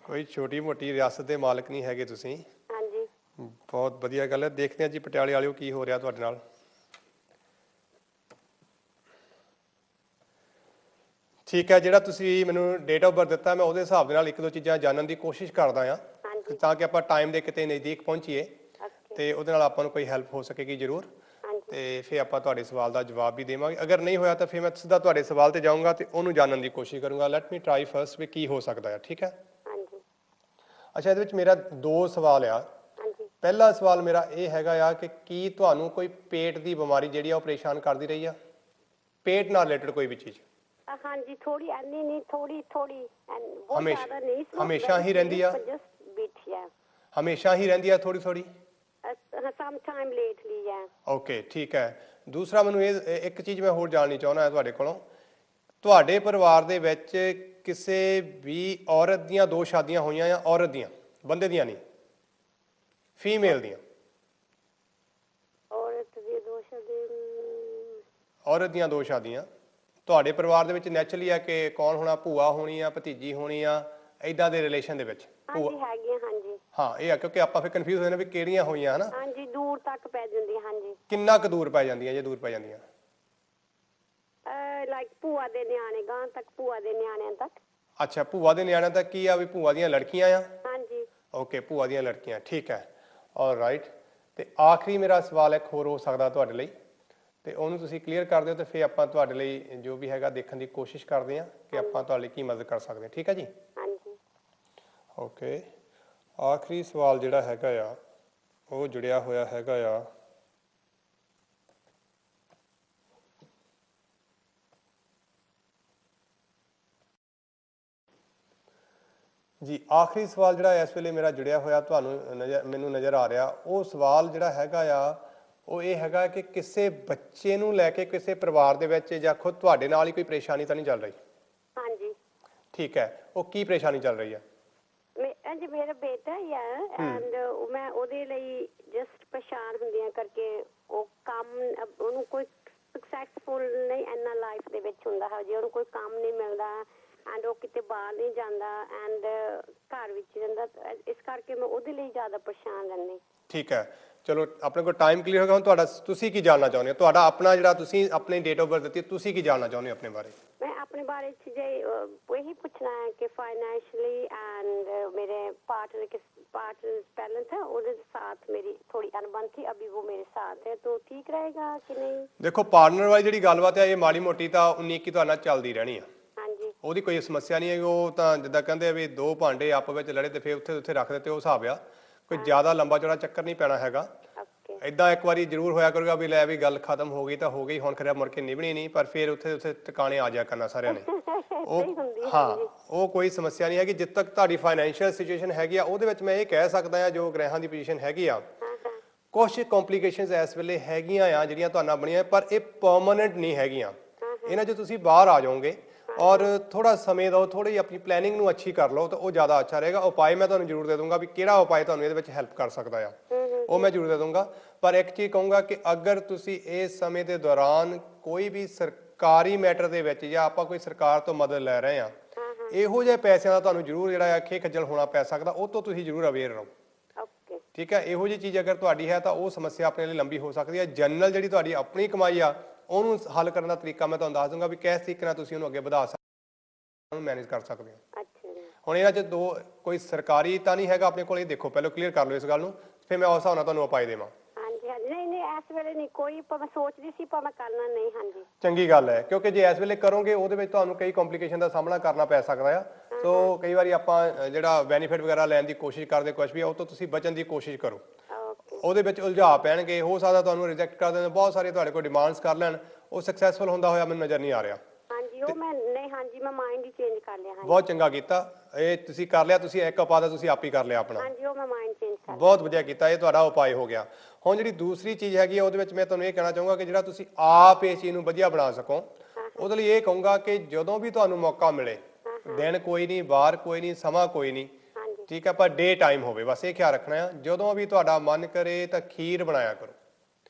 S1: ਕੋਈ ਛੋਟੀ ਮੋਟੀ ਰਿਆਸਤ ਦੇ ਮਾਲਕ ਨਹੀਂ ਹੈਗੇ ਤੁਸੀਂ।
S2: हाँ जी।
S1: ਬਹੁਤ ਵਧੀਆ ਗੱਲ ਹੈ। ਦੇਖਦੇ ਹਾਂ ਜੀ ਪਟਿਆਲੇ ਵਾਲਿਓ ਕੀ ਹੋ ਰਿਹਾ ਤੁਹਾਡੇ ਨਾਲ। ਠੀਕ ਹੈ, ਜਿਹੜਾ ਤੁਸੀਂ ਮੈਨੂੰ ਡੇਟ ਆਫ ਬਰਥ ਦਿੱਤਾ ਮੈਂ ਉਹਦੇ ਹਿਸਾਬ ਦੇ ਨਾਲ ਇੱਕ ਦੋ ਚੀਜ਼ਾਂ ਜਾਣਨ ਦੀ ਕੋਸ਼ਿਸ਼ ਕਰਦਾ ਆ, ਤਾਂ ਕਿ ਆਪਾਂ ਟਾਈਮ ਦੇ ਕਿਤੇ ਨਜ਼ਦੀਕ ਪਹੁੰਚੀਏ ਤੇ ਉਹਦੇ ਨਾਲ ਆਪਾਂ ਨੂੰ ਕੋਈ ਹੈਲਪ ਹੋ ਸਕੇਗੀ ਜ਼ਰੂਰ। ਤੇ ਫਿਰ ਆਪਾਂ ਤੁਹਾਡੇ ਸਵਾਲ ਦਾ ਜਵਾਬ ਵੀ ਦੇਵਾਂਗੇ। ਅਗਰ ਨਹੀਂ ਹੋਇਆ ਤਾਂ ਫਿਰ ਮੈਂ ਸਿੱਧਾ ਤੁਹਾਡੇ ਸਵਾਲ ਤੇ ਜਾਊਂਗਾ ਤੇ ਉਹਨੂੰ ਜਾਣਨ ਦੀ ਕੋਸ਼ਿਸ਼ ਕਰੂੰਗਾ। ਲੈਟ ਮੀ ਟਰਾਈ ਫਰਸਟ ਵੀ ਕੀ ਹੋ ਸਕਦਾ ਹੈ, ਠੀਕ ਹੈ? ਅੱਛਾ, ਇਹਦੇ ਵਿੱਚ ਮੇਰਾ ਦੋ ਸਵਾਲ ਆ। ਪਹਿਲਾ ਸਵਾਲ ਮੇਰਾ ਇਹ ਹੈਗਾ ਆ ਕਿ ਕੀ ਤੁਹਾਨੂੰ ਕੋਈ ਪੇਟ ਦੀ ਬਿਮਾਰੀ ਜਿਹੜੀ ਆ ਉਹ ਪਰੇਸ਼ਾਨ ਕਰਦੀ ਰਹੀ ਆ? ਪੇਟ ਨਾਲ ਰਿਲੇਟਡ ਕੋਈ ਵੀ ਚੀਜ਼?
S2: हाँ जी, थोड़ी नहीं, थोड़ी
S1: हमेशा ही रहती है? हमेशा ही रहती है थोड़ी थोड़ी?
S2: सम टाइम लेटली है।
S1: ओके, ठीक है। दूसरा ਮੈਨੂੰ ਇਹ ਇੱਕ ਚੀਜ਼ ਮੈਂ ਹੋਰ ਜਾਣਨੀ ਚਾਹੁੰਦਾ ਹਾਂ ਤੁਹਾਡੇ ਕੋਲੋਂ, ਤੁਹਾਡੇ ਪਰਿਵਾਰ ਦੇ ਵਿੱਚ ਕਿਸੇ ਵੀ ਔਰਤ ਦੀਆਂ ਦੋ ਸ਼ਾਦੀਆਂ ਹੋਈਆਂ ਆ? ਔਰਤ ਦੀਆਂ, ਬੰਦੇ ਦੀਆਂ ਨਹੀਂ, ਫੀਮੇਲ ਦੀਆਂ। ਔਰਤ ਦੀਆਂ ਦੋ ਸ਼ਾਦੀਆਂ ਤੁਹਾਡੇ ਪਰਿਵਾਰ ਦੇ ਵਿੱਚ ਨੈਚੁਰਲੀ ਆ ਕਿ ਕੌਣ ਹੋਣਾ? ਭੂਆ ਹੋਣੀ ਆ, ਭਤੀਜੀ ਹੋਣੀ ਆ, ਇਦਾਂ ਦੇ ਰਿਲੇਸ਼ਨ ਦੇ ਵਿੱਚ?
S2: ਹਾਂਜੀ ਹੈਗੀਆਂ। ਹਾਂਜੀ
S1: ਹਾਂ, ਇਹ ਆ ਕਿਉਂਕਿ ਆਪਾਂ ਫਿਰ ਕਨਫਿਊਜ਼ ਹੋ ਜਾਂਦੇ ਵੀ ਕਿਹੜੀਆਂ ਹੋਈਆਂ ਹਨਾ।
S2: ਹਾਂਜੀ, ਦੂਰ ਤੱਕ ਪੈ ਜਾਂਦੀਆਂ। ਹਾਂਜੀ।
S1: ਕਿੰਨਾ ਕੁ ਦੂਰ ਪੈ ਜਾਂਦੀਆਂ? ਜੇ ਦੂਰ ਪੈ ਜਾਂਦੀਆਂ
S2: ਲਾਈਕ ਭੂਆ ਦੇ ਨਿਆਣੇ ਗਾਂ ਤੱਕ, ਭੂਆ ਦੇ ਨਿਆਣਿਆਂ ਤੱਕ।
S1: ਅੱਛਾ, ਭੂਆ ਦੇ ਨਿਆਣਿਆਂ ਤੱਕ ਕੀ ਆ ਵੀ ਭੂਆ ਦੀਆਂ ਲੜਕੀਆਂ ਆ?
S2: ਹਾਂਜੀ।
S1: ਓਕੇ, ਭੂਆ ਦੀਆਂ ਲੜਕੀਆਂ, ਠੀਕ ਹੈ। ਆਲਰਾਈਟ। ਤੇ ਆਖਰੀ ਮੇਰਾ ਸਵਾਲ ਇੱਕ ਹੋਰ ਹੋ ਸਕਦਾ ਤੁਹਾਡੇ ਲਈ, ਤੇ ਉਹਨੂੰ ਤੁਸੀਂ ਕਲੀਅਰ ਕਰ ਦਿਓ ਤੇ ਫਿਰ ਆਪਾਂ ਤੁਹਾਡੇ ਲਈ ਜੋ ਵੀ ਹੈਗਾ ਦੇਖਣ ਦੀ ਕੋਸ਼ਿਸ਼ ਕਰਦੇ ਹਾਂ ਕਿ ਆਪਾਂ ਤੁਹਾਡੇ ਲਈ ਕੀ ਮਦਦ ਕਰ ਸਕਦੇ ਹਾਂ, ਠੀਕ ਹੈ ਜੀ?
S2: ਹਾਂਜੀ।
S1: ਓਕੇ, ਆਖਰੀ ਸਵਾਲ ਜਿਹੜਾ ਹੈਗਾ ਆ ਉਹ ਜੁੜਿਆ ਹੋਇਆ ਹੈਗਾ ਆ ਜੀ ਆਖਰੀ ਸਵਾਲ ਜਿਹੜਾ ਇਸ ਵੇਲੇ ਮੇਰਾ ਜੁੜਿਆ ਹੋਇਆ ਤੁਹਾਨੂੰ ਮੈਨੂੰ ਨਜ਼ਰ ਆ ਰਿਹਾ, ਉਹ ਸਵਾਲ ਜਿਹੜਾ ਹੈਗਾ ਆ ਉਹ ਇਹ ਹੈਗਾ ਕਿ ਕਿਸੇ ਬੱਚੇ ਨੂੰ ਲੈ ਕੇ ਕਿਸੇ ਪਰਿਵਾਰ ਦੇ ਵਿੱਚ ਜਾਂ ਖੁਦ ਤੁਹਾਡੇ ਨਾਲ ਹੀ ਕੋਈ ਪਰੇਸ਼ਾਨੀ ਤਾਂ ਨਹੀਂ ਚੱਲ ਰਹੀ?
S2: ਹਾਂਜੀ।
S1: ਠੀਕ ਹੈ, ਉਹ ਕੀ ਪਰੇਸ਼ਾਨੀ ਚੱਲ ਰਹੀ ਹੈ?
S2: ਜੀ ਮੇਰਾ ਬੇਟਾ ਹੀ ਹੈ ਐਂਡ ਮੈਂ ਉਹਦੇ ਲਈ ਜਸਟ ਪਰੇਸ਼ਾਨ ਹੁੰਦੀਆਂ ਕਰਕੇ ਉਹ ਕੰਮ ਉਹਨੂੰ ਕੋਈ ਸਕਸੈਸਫੁਲ ਨਹੀਂ ਇੰਨਾ ਲਾਈਫ ਦੇ ਵਿੱਚ ਹੁੰਦਾ ਹੈ ਜੇ ਉਹਨੂੰ ਕੋਈ ਕੰਮ ਨਹੀਂ ਮਿਲਦਾ ਐਂਡ ਉਹ ਕਿਤੇ ਬਾਹਰ ਨਹੀਂ ਜਾਂਦਾ ਐਂਡ ਘਰ ਵਿੱਚ ਰਹਿੰਦਾ, ਇਸ ਕਰਕੇ ਮੈਂ ਉਹਦੇ ਲਈ ਜ਼ਿਆਦਾ ਪਰੇਸ਼ਾਨ ਰਹਿੰਦੀ।
S1: ਠੀਕ ਹੈ, ਚਲੋ ਆਪਣੇ ਕੋਲ ਟਾਈਮ ਕਲੀਅਰ ਹੋ ਗਿਆ। ਹੁਣ ਤੁਹਾਡਾ ਤੁਸੀਂ ਕੀ ਜਾਣਨਾ ਚਾਹੁੰਦੇ ਹੋ? ਤੁਹਾਡਾ ਆਪਣਾ ਜਿਹੜਾ ਤੁਸੀਂ ਆਪਣੀ ਡੇਟ ਆਫ ਬਰਥ ਦਿੱਤੀ, ਤੁਸੀਂ ਕੀ ਜਾਣਨਾ ਚਾਹੁੰਦੇ ਹੋ ਆਪਣੇ ਬਾਰੇ?
S2: ਮੈਂ ਆਪਣੇ ਬਾਰੇ ਚ ਜੇ ਇਹੀ ਪੁੱਛਣਾ है कि फाइनेंशियली एंड मेरे पार्टनर पहले था उसके साथ मेरी थोड़ी अनबन थी, अभी वो मेरे साथ है तो ठीक रहेगा कि नहीं?
S1: देखो पार्टनर वाली ਜਿਹੜੀ ਗੱਲਬਾਤ ਹੈ ਇਹ ਮਾੜੀ ਮੋਟੀ ਤਾਂ 19 ਕੀ ਤੁਹਾਡੇ ਨਾਲ ਚੱਲਦੀ ਰਹਿਣੀ ਆ।
S2: ਹਾਂਜੀ।
S1: ਉਹਦੀ ਕੋਈ ਸਮੱਸਿਆ ਨਹੀਂ ਹੈ, ਉਹ ਤਾਂ ਜਿੱਦਾਂ ਕਹਿੰਦੇ ਆ ਵੀ ਦੋ ਭਾਂਡੇ ਆਪ ਵਿੱਚ ਲੜੇ ਤੇ ਫਿਰ ਉੱਥੇ ਰੱਖ ਦਿੱਤੇ, ਉਹ ਹਿਸਾਬ ਆ। ਕੋਈ ਜ਼ਿਆਦਾ ਲੰਬਾ ਚੌੜਾ ਚੱਕਰ ਨਹੀਂ ਪੈਣਾ ਹੈਗਾ। ਇਦਾਂ ਇੱਕ ਵਾਰੀ ਜ਼ਰੂਰ ਹੋਇਆ ਕਰੂਗਾ ਵੀ ਲੈ ਵੀ ਗੱਲ ਖਤਮ ਹੋ ਗਈ ਤਾਂ ਹੋ ਗਈ, ਹੁਣ ਖਰਿਆ ਮੁੜ ਕੇ ਨਿਭਣੀ ਨਹੀਂ, ਪਰ ਫਿਰ ਉੱਥੇ ਟਿਕਾਣੇ ਆ ਜਾਇਆ ਕਰਨਾ ਸਾਰਿਆਂ ਨੇ। ਉਹ ਹਾਂ, ਉਹ ਕੋਈ ਸਮੱਸਿਆ ਨਹੀਂ ਹੈਗੀ। ਜਿੱਦ ਤੱਕ ਤੁਹਾਡੀ ਫਾਈਨੈਂਸ਼ੀਅਲ ਸਿਚੁਏਸ਼ਨ ਹੈਗੀ ਆ ਉਹਦੇ ਵਿੱਚ ਮੈਂ ਇਹ ਕਹਿ ਸਕਦਾ ਆ ਜੋ ਗ੍ਰਹਿਾਂ ਦੀ ਪੋਜੀਸ਼ਨ ਹੈਗੀ ਆ, ਕੁਝ ਕੰਪਲਿਕੇਸ਼ਨਸ ਇਸ ਵੇਲੇ ਹੈਗੀਆਂ ਆ ਜਿਹੜੀਆਂ ਤੁਹਾਨੂੰ ਬਣੀਆਂ, ਪਰ ਇਹ ਪਰਮਾਨੈਂਟ ਨਹੀਂ ਹੈਗੀਆਂ। ਇਹਨਾਂ 'ਚ ਤੁਸੀਂ ਬਾਹਰ ਆ ਜਾਓਗੇ ਔਰ ਥੋੜਾ ਸਮੇਂ ਦਿਓ, ਥੋੜੀ ਆਪਣੀ ਪਲੈਨਿੰਗ ਨੂੰ ਅੱਛੀ ਕਰ ਲਓ ਤਾਂ ਉਹ ਜ਼ਿਆਦਾ ਅੱਛਾ ਰਹੇਗਾ। ਉਪਾਅ ਮੈਂ ਤੁਹਾਨੂੰ ਜ਼ਰੂਰ ਦੇ ਦੂੰਗਾ ਵੀ ਕਿਹੜਾ ਉਪਾਅ ਤੁਹਾਨੂੰ ਇਹਦੇ ਵਿੱਚ ਹੈਲਪ ਕਰ ਸਕਦਾ ਆ, ਉਹ ਮੈਂ ਜ਼ਰੂਰ ਦੇ ਦੂੰਗਾ। ਪਰ ਇੱਕ ਚੀਜ਼ ਕਹੂੰਗਾ ਕਿ ਅਗਰ ਤੁਸੀਂ ਇਸ ਸਮੇਂ ਦੇ ਦੌਰਾਨ ਕੋਈ ਵੀ ਸਰਕਾਰੀ ਮੈਟਰ ਦੇ ਵਿੱਚ ਜਾਂ ਆਪਾਂ ਕੋਈ ਸਰਕਾਰ ਤੋਂ ਮਦਦ ਲੈ ਰਹੇ ਆ, ਇਹੋ ਜਿਹੇ ਪੈਸਿਆਂ ਦਾ ਤੁਹਾਨੂੰ ਜ਼ਰੂਰ ਜਿਹੜਾ ਖੇ ਖੱਜਲ ਹੋਣਾ ਪੈ ਸਕਦਾ, ਉਹ ਤੋਂ ਤੁਸੀਂ ਜ਼ਰੂਰ ਅਵੇਅਰ ਰਹੋ। ਠੀਕ ਹੈ, ਇਹੋ ਜਿਹੀ ਚੀਜ਼ ਅਗਰ ਤੁਹਾਡੀ ਹੈ ਤਾਂ ਉਹ ਸਮੱਸਿਆ ਆਪਣੇ ਲਈ ਲੰਬੀ ਹੋ ਸਕਦੀ ਹੈ। ਜਨਰਲ ਜਿਹੜੀ ਤੁਹਾਡੀ ਆਪਣੀ ਕਮਾਈ ਆ ਉਹਨੂੰ ਹੱਲ ਕਰਨ ਦਾ ਤਰੀਕਾ ਮੈਂ ਤੁਹਾਨੂੰ ਦੱਸ ਦੂੰਗਾ ਵੀ ਕਿਸ ਤਰੀਕੇ ਨਾਲ ਤੁਸੀਂ ਉਹਨੂੰ ਅੱਗੇ ਵਧਾ ਸਕਦੇ ਹੋ, ਉਹਨੂੰ ਮੈਨੇਜ ਕਰ ਸਕਦੇ ਹੋ। ਹੁਣ ਇਹਨਾਂ 'ਚ ਦੋ ਕੋਈ ਸਰਕਾਰੀ ਤਾਂ ਨਹੀਂ ਹੈਗਾ ਆਪਣੇ ਕੋਲ, ਇਹ ਦੇਖੋ ਪਹਿਲਾਂ ਕਲੀਅਰ ਕਰ ਲਓ ਇਸ ਗੱਲ ਨੂੰ, ਫਿਰ ਮੈਂ ਉਸ ਹਿਸਾਬ ਨਾਲ ਤੁਹਾਨੂੰ ਉਪਾਅ ਦੇਵਾਂ।
S2: ਇਸ ਵੇਲੇ ਨਹੀਂ ਕੋਈ, ਪਰ ਮੈਂ ਸੋਚਦੀ ਸੀ ਪਰ ਮੈਂ ਕਰਨਾ ਨਹੀਂ। ਹਾਂਜੀ,
S1: ਚੰਗੀ ਗੱਲ ਹੈ, ਕਿਉਂਕਿ ਜੇ ਇਸ ਵੇਲੇ ਕਰੋਗੇ ਉਹਦੇ ਵਿੱਚ ਤੁਹਾਨੂੰ ਕਈ ਕੰਪਲਿਕੇਸ਼ਨ ਦਾ ਸਾਹਮਣਾ ਕਰਨਾ ਪੈ ਸਕਦਾ ਆ। ਸੋ ਕਈ ਵਾਰੀ ਆਪਾਂ ਜਿਹੜਾ ਬੈਨੀਫਿਟ ਵਗੈਰਾ ਲੈਣ ਦੀ ਕੋਸ਼ਿਸ਼ ਕਰਦੇ ਕੁਝ ਵੀ, ਉਹ ਤੋਂ ਤੁਸੀਂ ਬਚਣ ਦੀ ਕੋਸ਼ਿਸ਼ ਕਰੋ। ਉਹਦੇ ਵਿੱਚ ਉਲਝਾ ਪੈਣਗੇ, ਹੋ ਸਕਦਾ ਤੁਹਾਨੂੰ ਰਿਜੈਕਟ ਕਰ ਦੇਣ, ਬਹੁਤ ਸਾਰੇ ਤੁਹਾਡੇ ਕੋਲ ਡਿਮਾਂਡਸ ਕਰ ਲੈਣ, ਉਹ ਸਕਸੈਸਫੁਲ ਹੁੰਦਾ ਹੋਇਆ ਮੈਨੂੰ ਨਜ਼ਰ ਨਹੀਂ ਆ ਰਿਹਾ।
S2: ਉਹ ਮੈਂ ਨਹੀਂ, ਹਾਂਜੀ ਮੈਂ ਮਾਈਂਡ ਹੀ ਚੇਂਜ ਕਰ ਲਿਆ।
S1: ਬਹੁਤ ਚੰਗਾ ਕੀਤਾ, ਇਹ ਤੁਸੀਂ ਕਰ ਲਿਆ, ਤੁਸੀਂ ਇੱਕ ਉਪਾਅ ਤੁਸੀਂ ਆਪ ਹੀ ਕਰ ਲਿਆ ਆਪਣਾ।
S2: ਹਾਂਜੀ, ਉਹ ਮੈਂ ਮਾਈਂਡ ਚੇਂਜ ਕਰ ਲਿਆ।
S1: ਬਹੁਤ ਵਧੀਆ ਕੀਤਾ, ਇਹ ਤੁਹਾਡਾ ਉਪਾਅ ਹੋ ਗਿਆ। ਹੁਣ ਜਿਹੜੀ ਦੂਸਰੀ ਚੀਜ਼ ਹੈਗੀ ਉਹਦੇ ਵਿੱਚ ਮੈਂ ਤੁਹਾਨੂੰ ਇਹ ਕਹਿਣਾ ਚਾਹੂੰਗਾ ਕਿ ਜਿਹੜਾ ਤੁਸੀਂ ਆਪ ਇਸ ਚੀਜ਼ ਨੂੰ ਵਧੀਆ ਬਣਾ ਸਕੋ, ਉਹਦੇ ਲਈ ਇਹ ਕਹੂੰਗਾ ਕਿ ਜਦੋਂ ਵੀ ਤੁਹਾਨੂੰ ਮੌਕਾ ਮਿਲੇ, ਦਿਨ ਕੋਈ ਨਹੀਂ, ਵਾਰ ਕੋਈ ਨਹੀਂ, ਸਮਾਂ ਕੋਈ ਨਹੀਂ, ਠੀਕ ਹੈ, ਪਰ ਡੇ ਟਾਈਮ ਹੋਵੇ, ਬਸ ਇਹ ਖਿਆਲ ਰੱਖਣਾ ਆ। ਜਦੋਂ ਵੀ ਤੁਹਾਡਾ ਮਨ ਕਰੇ ਤਾਂ ਖੀਰ ਬਣਾਇਆ ਕਰੋ।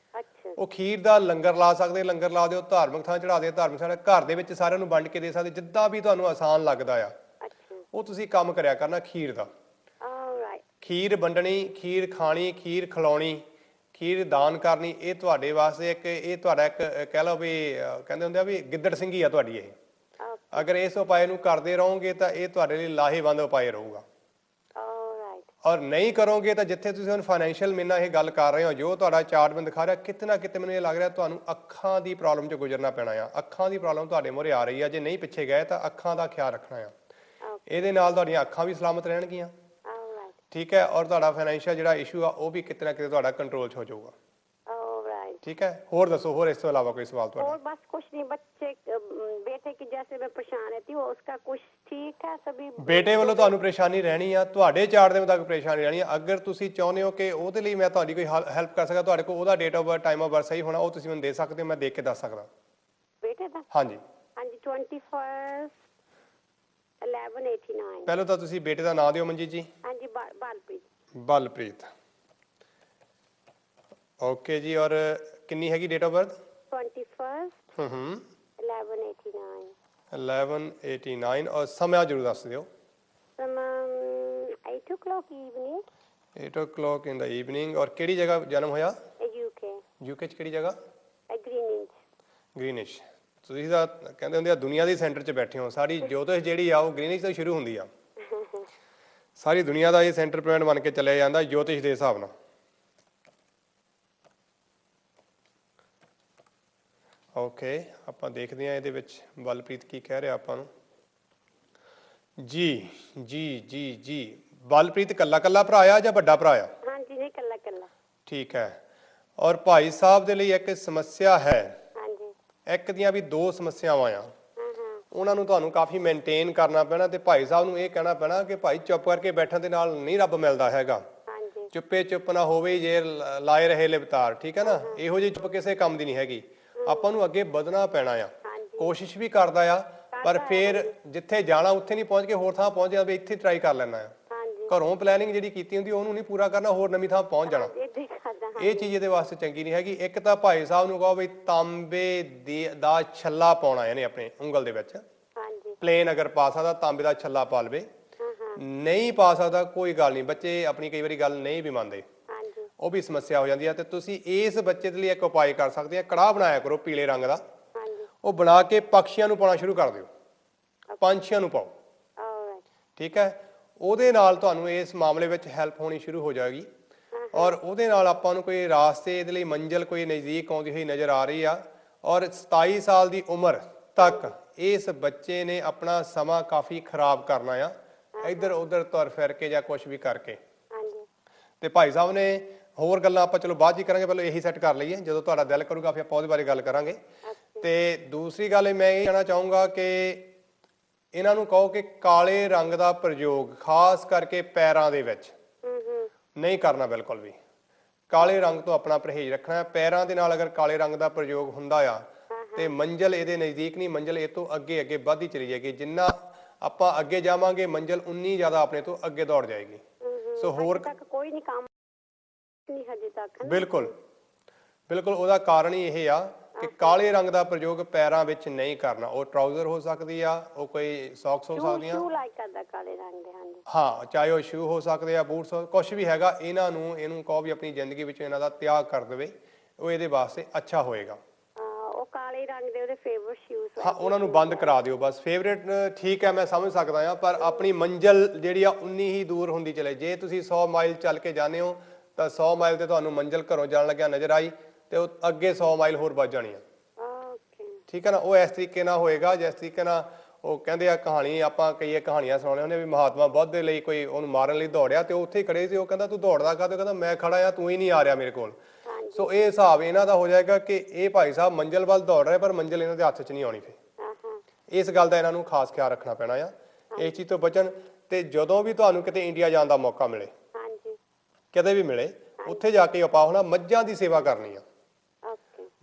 S1: ਉਹ ਖੀਰ ਦਾ ਲੰਗਰ ਲਾ ਸਕਦੇ, ਲੰਗਰ ਲਾ ਦਿਓ, ਧਾਰਮਿਕ ਥਾਂ ਚੜਾ ਦਿਓ, ਧਾਰਮਿਕ ਥਾਂ ਘਰ ਦੇ ਵਿੱਚ ਸਾਰਿਆਂ ਨੂੰ ਵੰਡ ਕੇ ਦੇ ਸਕਦੇ, ਜਿੱਦਾਂ ਵੀ ਤੁਹਾਨੂੰ ਆਸਾਨ ਲੱਗਦਾ ਆ ਉਹ ਤੁਸੀਂ ਕੰਮ ਕਰਿਆ ਕਰਨਾ ਖੀਰ ਦਾ। ਖੀਰ ਵੰਡਣੀ, ਖੀਰ ਖਾਣੀ, ਖੀਰ ਖਿਲਾਉਣੀ, ਖੀਰ ਦਾਨ ਕਰਨੀ, ਇਹ ਤੁਹਾਡੇ ਵਾਸਤੇ ਇੱਕ, ਇਹ ਤੁਹਾਡਾ ਇੱਕ ਕਹਿ ਲਓ ਵੀ ਕਹਿੰਦੇ ਹੁੰਦੇ ਆ ਵੀ ਗਿੱਦੜ ਸਿੰਘੀ ਆ ਤੁਹਾਡੀ ਇਹ। ਅਗਰ ਇਸ ਉਪਾਅ ਨੂੰ ਕਰਦੇ ਰਹੋਗੇ ਤਾਂ ਇਹ ਤੁਹਾਡੇ ਲਈ ਲਾਹੇਵੰਦ ਉਪਾਅ ਰਹੂਗਾ। ਔਰ ਨਹੀਂ ਕਰੋਗੇ ਤਾਂ ਜਿੱਥੇ ਤੁਸੀਂ ਹੁਣ ਫਾਈਨੈਂਸ਼ੀਅਲ ਮਹੀਨਾ ਇਹ ਗੱਲ ਕਰ ਰਹੇ ਹੋ, ਜੋ ਤੁਹਾਡਾ ਚਾਰਟ ਮੈਨੂੰ ਦਿਖਾ ਰਿਹਾ, ਕਿਤੇ ਨਾ ਕਿਤੇ ਮੈਨੂੰ ਇਹ ਲੱਗ ਰਿਹਾ ਤੁਹਾਨੂੰ ਅੱਖਾਂ ਦੀ ਪ੍ਰੋਬਲਮ 'ਚ ਗੁਜ਼ਰਨਾ ਪੈਣਾ ਆ। ਅੱਖਾਂ ਦੀ ਪ੍ਰੋਬਲਮ ਤੁਹਾਡੇ ਮੂਹਰੇ ਆ ਰਹੀ ਆ, ਜੇ ਨਹੀਂ ਪਿੱਛੇ ਗਏ ਤਾਂ ਅੱਖਾਂ ਦਾ ਖਿਆਲ ਰੱਖਣਾ ਆ। ਇਹਦੇ ਨਾਲ ਤੁਹਾਡੀਆਂ ਅੱਖਾਂ ਵੀ ਸਲਾਮਤ ਰਹਿਣਗੀਆਂ, ਠੀਕ ਹੈ, ਔਰ ਤੁਹਾਡਾ ਫਾਈਨੈਂਸ਼ੀਅਲ ਜਿਹੜਾ ਇਸ਼ੂ ਆ ਉਹ ਵੀ ਕਿਤੇ ਨਾ ਕਿਤੇ ਤੁਹਾਡਾ ਕੰਟਰੋਲ 'ਚ ਹੋ ਜਾਊਗਾ। ठीक है, और दसो, और इस अलावा कोई सवाल?
S2: और बस कुछ नहीं, बच्चे बेटे की जैसे मैं परेशान रहती हूँ उसका कुछ ठीक है सभी। बेटे
S1: ਵੱਲੋਂ ਤੁਹਾਨੂੰ ਪਰੇਸ਼ਾਨੀ ਰਹਿਣੀ ਆ, ਤੁਹਾਡੇ ਚਾਰਟ ਦੇ ਮੁਤਾਬਕ ਪਰੇਸ਼ਾਨੀ ਰਹਿਣੀ ਆ। ਅਗਰ ਤੁਸੀਂ ਚਾਹੁੰਦੇ ਹੋ ਕਿ ਉਹਦੇ ਲਈ ਮੈਂ ਤੁਹਾਡੀ ਕੋਈ ਹੈਲਪ ਕਰ ਸਕਾਂ, ਤੁਹਾਡੇ ਕੋਲ ਉਹਦਾ date of birth, time of birth ਸਹੀ ਹੋਣਾ, ਉਹ ਤੁਸੀਂ ਮੈਨੂੰ ਦੇ ਸਕਦੇ ਹੋ, ਮੈਂ ਦੇਖ ਕੇ ਦੱਸ ਸਕਦਾ।
S2: ਬੇਟੇ ਦਾ?
S1: ਹਾਂਜੀ
S2: ਹਾਂਜੀ, 21 1189।
S1: ਪਹਿਲਾਂ ਤਾਂ ਤੁਸੀਂ ਬੇਟੇ ਦਾ ਨਾਮ ਦਿਓ ਮਨਜੀਤ ਜੀ।
S2: ਹਾਂਜੀ, ਬਲਪ੍ਰੀਤ।
S1: ਬਲਪ੍ਰੀਤ, ਓਕੇ ਜੀ। ਔਰ ਕਿੰਨੀ ਹੈਗੀ ਡੇਟ ਆਫ ਬਰਥ?
S2: 21 1189।
S1: 1189। ਔਰ ਸਮਾਂ ਜ਼ਰੂਰ ਦੱਸ ਦਿਓ।
S2: ਸਮਾਂ 8 o'clock evening।
S1: 8 o'clock in the evening। ਔਰ ਕਿਹੜੀ ਜਗ੍ਹਾ ਜਨਮ ਹੋਇਆ?
S2: UK।
S1: UK 'ਚ ਕਿਹੜੀ ਜਗ੍ਹਾ?
S2: ਗ੍ਰੀਨਿਚ।
S1: ਤੁਸੀਂ ਤਾਂ ਕਹਿੰਦੇ ਹੁੰਦੇ ਆ ਦੁਨੀਆ ਦੇ ਸੈਂਟਰ 'ਚ ਬੈਠੇ ਹੋ। ਸਾਰੀ ਜੋਤਿਸ਼ ਜਿਹੜੀ ਆ ਉਹ ਗ੍ਰੀਨਿਚ ਤੋਂ ਸ਼ੁਰੂ ਹੁੰਦੀ ਆ। ਸਾਰੀ ਦੁਨੀਆ ਦਾ ਇਹ ਸੈਂਟਰ ਪੁਆਇੰਟ ਬਣ ਕੇ ਚੱਲਿਆ ਜਾਂਦਾ ਜੋਤਿਸ਼ ਦੇ ਹਿਸਾਬ ਨਾਲ। ਓਕੇ, ਆਪਾਂ ਦੇਖਦੇ ਹਾਂ ਇਹਦੇ ਵਿੱਚ ਬਲਪ੍ਰੀਤ ਕੀ ਕਹਿ ਰਿਹਾ ਆਪਾਂ ਨੂੰ। ਜੀ ਜੀ ਜੀ ਜੀ, ਬਲਪ੍ਰੀਤ ਕੱਲਾ ਕੱਲਾ ਭਰਾ ਆ ਜਾਂ ਵੱਡਾ ਭਰਾ ਆ?
S2: ਹਾਂਜੀ, ਨਹੀਂ ਕੱਲਾ ਕੱਲਾ।
S1: ਠੀਕ ਹੈ। ਔਰ ਭਾਈ ਸਾਹਿਬ ਦੇ ਲਈ ਇੱਕ ਸਮੱਸਿਆ ਹੈ।
S2: ਹਾਂਜੀ।
S1: ਇੱਕ ਦੀਆਂ ਵੀ ਦੋ ਸਮੱਸਿਆਵਾਂ ਆ। ਉਹਨਾਂ ਨੂੰ ਤੁਹਾਨੂੰ ਕਾਫੀ ਮੇਨਟੇਨ ਕਰਨਾ ਪੈਣਾ ਤੇ ਭਾਈ ਸਾਹਿਬ ਨੂੰ ਇਹ ਕਹਿਣਾ ਪੈਣਾ ਕਿ ਭਾਈ ਚੁੱਪ ਕਰਕੇ ਬੈਠਣ ਦੇ ਨਾਲ ਨਹੀਂ ਰੱਬ ਮਿਲਦਾ ਹੈਗਾ,
S2: ਹਾਂਜੀ
S1: ਚੁੱਪੇ ਚੁੱਪ ਨਾ ਹੋਵੇ ਜੇ ਲਾਏ ਰਹੇ ਲਿਵਤਾਰ, ਠੀਕ ਹੈ ਨਾ। ਇਹੋ ਜਿਹੀ ਚੁੱਪ ਕਿਸੇ ਕੰਮ ਦੀ ਨਹੀਂ ਹੈਗੀ, ਆਪਾਂ ਨੂੰ ਅੱਗੇ ਵਧਣਾ ਪੈਣਾ ਆ।
S2: ਹਾਂਜੀ
S1: ਕੋਸ਼ਿਸ਼ ਵੀ ਕਰਦਾ ਆ, ਪਰ ਫਿਰ ਜਿੱਥੇ ਜਾਣਾ ਉੱਥੇ ਨਹੀਂ ਪਹੁੰਚ ਕੇ ਹੋਰ ਥਾਂ ਪਹੁੰਚ ਜਾਵੇ, ਇੱਥੇ ਟਰਾਈ ਕਰ ਲੈਣਾ ਆ।
S2: ਹਾਂਜੀ
S1: ਘਰੋਂ ਪਲੈਨਿੰਗ ਜਿਹੜੀ ਕੀਤੀ ਹੁੰਦੀ ਉਹਨੂੰ ਨਹੀਂ ਪੂਰਾ ਕਰਨਾ, ਹੋਰ ਨਵੀਂ ਥਾਂ ਪਹੁੰਚ ਜਾਣਾ।
S2: ਏਦਾਂ ਹੀ ਕਰਦਾ ਹਾਂ
S1: ਇਹ ਚੀਜ਼ ਇਹਦੇ ਵਾਸਤੇ ਚੰਗੀ ਨਹੀਂ ਹੈਗੀ। ਇੱਕ ਤਾਂ ਭਾਈ ਸਾਹਿਬ ਨੂੰ ਕਹੋ ਵੀ ਤਾਂਬੇ ਦਾ ਛੱਲਾ ਪਾਉਣਾ ਇਹਨੇ ਆਪਣੇ ਉਂਗਲ ਦੇ ਵਿੱਚ,
S2: ਹਾਂਜੀ
S1: ਪਲੇਨ ਅਗਰ ਪਾ ਸਕਦਾ ਤਾਂਬੇ ਦਾ ਛੱਲਾ ਪਾ ਲਵੇ, ਨਹੀਂ ਪਾ ਸਕਦਾ ਕੋਈ ਗੱਲ ਨਹੀਂ, ਬੱਚੇ ਆਪਣੀ ਕਈ ਵਾਰੀ ਗੱਲ ਨਹੀਂ ਵੀ ਮੰਨਦੇ,
S2: ਹਾਂਜੀ
S1: ਉਹ ਵੀ ਸਮੱਸਿਆ ਹੋ ਜਾਂਦੀ ਹੈ। ਤੇ ਤੁਸੀਂ ਇਸ ਬੱਚੇ ਦੇ ਲਈ ਇੱਕ ਉਪਾਅ ਕਰ ਸਕਦੇ ਆ, ਕੜਾਹ ਬਣਾਇਆ ਕਰੋ ਪੀਲੇ ਰੰਗ ਦਾ,
S2: ਹਾਂਜੀ
S1: ਉਹ ਬਣਾ ਕੇ ਪੰਛੀਆਂ ਨੂੰ ਪਾਉਣਾ ਸ਼ੁਰੂ ਕਰ ਦਿਓ, ਪੰਛੀਆਂ ਨੂੰ ਪਾਓ,
S2: ਆਲਰਾਈਟ
S1: ਠੀਕ ਹੈ। ਉਹਦੇ ਨਾਲ ਤੁਹਾਨੂੰ ਇਸ ਮਾਮਲੇ ਵਿੱਚ ਹੈਲਪ ਹੋਣੀ ਸ਼ੁਰੂ ਹੋ ਜਾਏਗੀ, ਔਰ ਉਹਦੇ ਨਾਲ ਆਪਾਂ ਨੂੰ ਕੋਈ ਰਾਸਤੇ ਇਹਦੇ ਲਈ ਮੰਜ਼ਿਲ ਕੋਈ ਨਜ਼ਦੀਕ ਆਉਂਦੀ ਹੋਈ ਨਜ਼ਰ ਆ ਰਹੀ ਆ। ਔਰ 27 ਸਾਲ ਦੀ ਉਮਰ ਤੱਕ ਇਸ ਬੱਚੇ ਨੇ ਆਪਣਾ ਸਮਾਂ ਕਾਫੀ ਖਰਾਬ ਕਰਨਾ ਆ, ਇੱਧਰ ਉੱਧਰ ਤੁਰ ਫਿਰ ਕੇ ਜਾਂ ਕੁਝ ਵੀ ਕਰਕੇ।
S2: ਹਾਂਜੀ
S1: ਤੇ ਭਾਈ ਸਾਹਿਬ ਨੇ ਹੋਰ ਗੱਲਾਂ ਆਪਾਂ ਚਲੋ ਬਾਅਦ 'ਚ ਕਰਾਂਗੇ, ਪਹਿਲਾਂ ਇਹੀ ਸੈੱਟ ਕਰ ਲਈਏ, ਜਦੋਂ ਤੁਹਾਡਾ ਦਿਲ ਕਰੂਗਾ ਫਿਰ ਆਪਾਂ ਉਹਦੇ ਬਾਰੇ ਗੱਲ ਕਰਾਂਗੇ। ਤੇ ਦੂਸਰੀ ਗੱਲ ਮੈਂ ਇਹ ਕਹਿਣਾ ਚਾਹੂੰਗਾ ਕਿ ਇਹਨਾਂ ਨੂੰ ਕਹੋ ਕਿ ਕਾਲੇ ਰੰਗ ਦਾ ਪ੍ਰਯੋਗ ਖਾਸ ਕਰਕੇ ਪੈਰਾਂ ਦੇ ਵਿੱਚ ਨਹੀਂ ਕਰਨਾ, ਬਿਲਕੁਲ ਵੀ ਕਾਲੇ ਰੰਗ ਤੋਂ ਆਪਣਾ ਪਰਹੇਜ਼ ਰੱਖਣਾ ਹੈ। ਪੈਰਾਂ ਦੇ ਨਾਲ ਅਗਰ ਕਾਲੇ ਰੰਗ ਦਾ ਪ੍ਰਯੋਗ ਹੁੰਦਾ ਆ ਤੇ ਮੰਜ਼ਿਲ ਇਹਦੇ ਨਜ਼ਦੀਕ ਨਹੀਂ, ਮੰਜ਼ਿਲ ਇਹ ਤੋਂ ਅੱਗੇ ਅੱਗੇ ਵੱਧਦੀ ਚਲੀ ਜਾਏਗੀ। ਜਿੰਨਾ ਆਪਾਂ ਅੱਗੇ ਜਾਵਾਂਗੇ ਮੰਜ਼ਿਲ ਉਨੀ ਜ਼ਿਆਦਾ ਆਪਣੇ ਤੋਂ ਅੱਗੇ ਦੌੜ ਜਾਏਗੀ। ਸੋ ਹੋਰ
S2: ਤੱਕ ਕੋਈ ਨਹੀਂ ਕੰਮ ਨਹੀਂ ਹਜੇ ਤੱਕ ਨਾ।
S1: ਬਿਲਕੁਲ ਬਿਲਕੁਲ, ਉਹਦਾ ਕਾਰਨ ਹੀ ਇਹ ਆ ਕਿ ਕਾਲੇ ਰੰਗ ਦਾ ਪ੍ਰਯੋਗ ਪੈਰਾਂ ਵਿੱਚ ਨਹੀਂ ਕਰਨਾ। ਉਹ ਟਰਾਊਜ਼ਰ ਹੋ ਸਕਦੀ ਆ, ਉਹ ਕੋਈ ਸੌਕਸ ਹੋ ਸਕਦੀਆਂ,
S2: ਸ਼ੂ ਲਾਈਕ ਕਰਦਾ ਕਾਲੇ ਰੰਗ ਦੇ। ਹਾਂਜੀ
S1: ਹਾਂ, ਚਾਹੇ ਉਹ ਸ਼ੂ ਹੋ ਸਕਦੇ ਆ, ਬੂਟਸ, ਕੁਝ ਵੀ ਹੈਗਾ। ਇਹਨੂੰ ਕਹੋ ਵੀ ਆਪਣੀ ਜ਼ਿੰਦਗੀ ਵਿੱਚ ਇਹਨਾਂ ਦਾ ਤਿਆਗ ਕਰ ਦੇਵੇ, ਉਹ ਇਹਦੇ ਵਾਸਤੇ ਅੱਛਾ ਹੋਏਗਾ।
S2: ਉਹ ਕਾਲੇ ਰੰਗ ਦੇ ਉਹਦੇ ਫੇਵਰਿਟ ਸ਼ੂਜ਼
S1: ਹਾਂ, ਉਹਨਾਂ ਨੂੰ ਬੰਦ ਕਰਾ ਦਿਓ ਬਸ। ਫੇਵਰੇਟ ਠੀਕ ਹੈ, ਮੈਂ ਸਮਝ ਸਕਦਾ ਆ, ਪਰ ਆਪਣੀ ਮੰਜ਼ਿਲ ਜਿਹੜੀ ਆ ਉਨੀ ਹੀ ਦੂਰ ਹੁੰਦੀ ਚਲੇ। ਜੇ ਤੁਸੀਂ 100 ਮਾਈਲ ਚੱਲ ਕੇ ਜਾਂਦੇ ਹੋ ਤਾਂ 100 ਮਾਈਲ ਤੇ ਤੁਹਾਨੂੰ ਮੰਜ਼ਿਲ ਘਰੋਂ ਜਾਣ ਲੱਗਿਆ ਨਜ਼ਰ ਆਈ ਤੇ ਉਹ ਅੱਗੇ 100 ਮਾਈਲ ਹੋਰ ਵੱਧ ਜਾਣੀ ਆ,
S2: ਓਕੇ
S1: ਠੀਕ ਹੈ ਨਾ। ਉਹ ਇਸ ਤਰੀਕੇ ਨਾਲ ਹੋਏਗਾ ਜਿਸ ਤਰੀਕੇ ਨਾਲ ਉਹ ਕਹਿੰਦੇ ਆ, ਕਹਾਣੀ ਆਪਾਂ ਕਈ ਕਹਾਣੀਆਂ ਸੁਣਾਉਂਦੇ ਹੁੰਦੇ ਵੀ ਮਹਾਤਮਾ ਬੁੱਧ ਦੇ ਲਈ ਕੋਈ ਉਹਨੂੰ ਮਾਰਨ ਲਈ ਦੌੜਿਆ ਤੇ ਉਹ ਉੱਥੇ ਹੀ ਖੜੇ ਸੀ। ਉਹ ਕਹਿੰਦਾ ਤੂੰ ਦੌੜਦਾ ਕਾਹਤੋਂ? ਕਹਿੰਦਾ ਮੈਂ ਖੜਾ ਆ, ਤੂੰ ਹੀ ਨਹੀਂ ਆ ਰਿਹਾ ਮੇਰੇ ਕੋਲ। ਸੋ ਇਹ ਹਿਸਾਬ ਇਹਨਾਂ ਦਾ ਹੋ ਜਾਏਗਾ ਕਿ ਇਹ ਭਾਈ ਸਾਹਿਬ ਮੰਜ਼ਿਲ ਵੱਲ ਦੌੜ ਰਹੇ ਪਰ ਮੰਜ਼ਿਲ ਇਹਨਾਂ ਦੇ ਹੱਥ 'ਚ ਨਹੀਂ ਆਉਣੀ। ਫਿਰ ਇਸ ਗੱਲ ਦਾ ਇਹਨਾਂ ਨੂੰ ਖਾਸ ਖਿਆਲ ਰੱਖਣਾ ਪੈਣਾ ਆ, ਇਸ ਚੀਜ਼ ਤੋਂ ਬਚਣ। ਤੇ ਜਦੋਂ ਵੀ ਤੁਹਾਨੂੰ ਕਿਤੇ ਇੰਡੀਆ ਜਾਣ ਦਾ ਮੌਕਾ ਮਿਲੇ, ਕਿਤੇ ਵੀ ਮਿਲੇ, ਉੱਥੇ ਜਾ ਕੇ ਉਪਾਅ ਹੋਣਾ ਮੱਝਾਂ ਦੀ ਸੇਵਾ ਕਰਨੀ ਆ।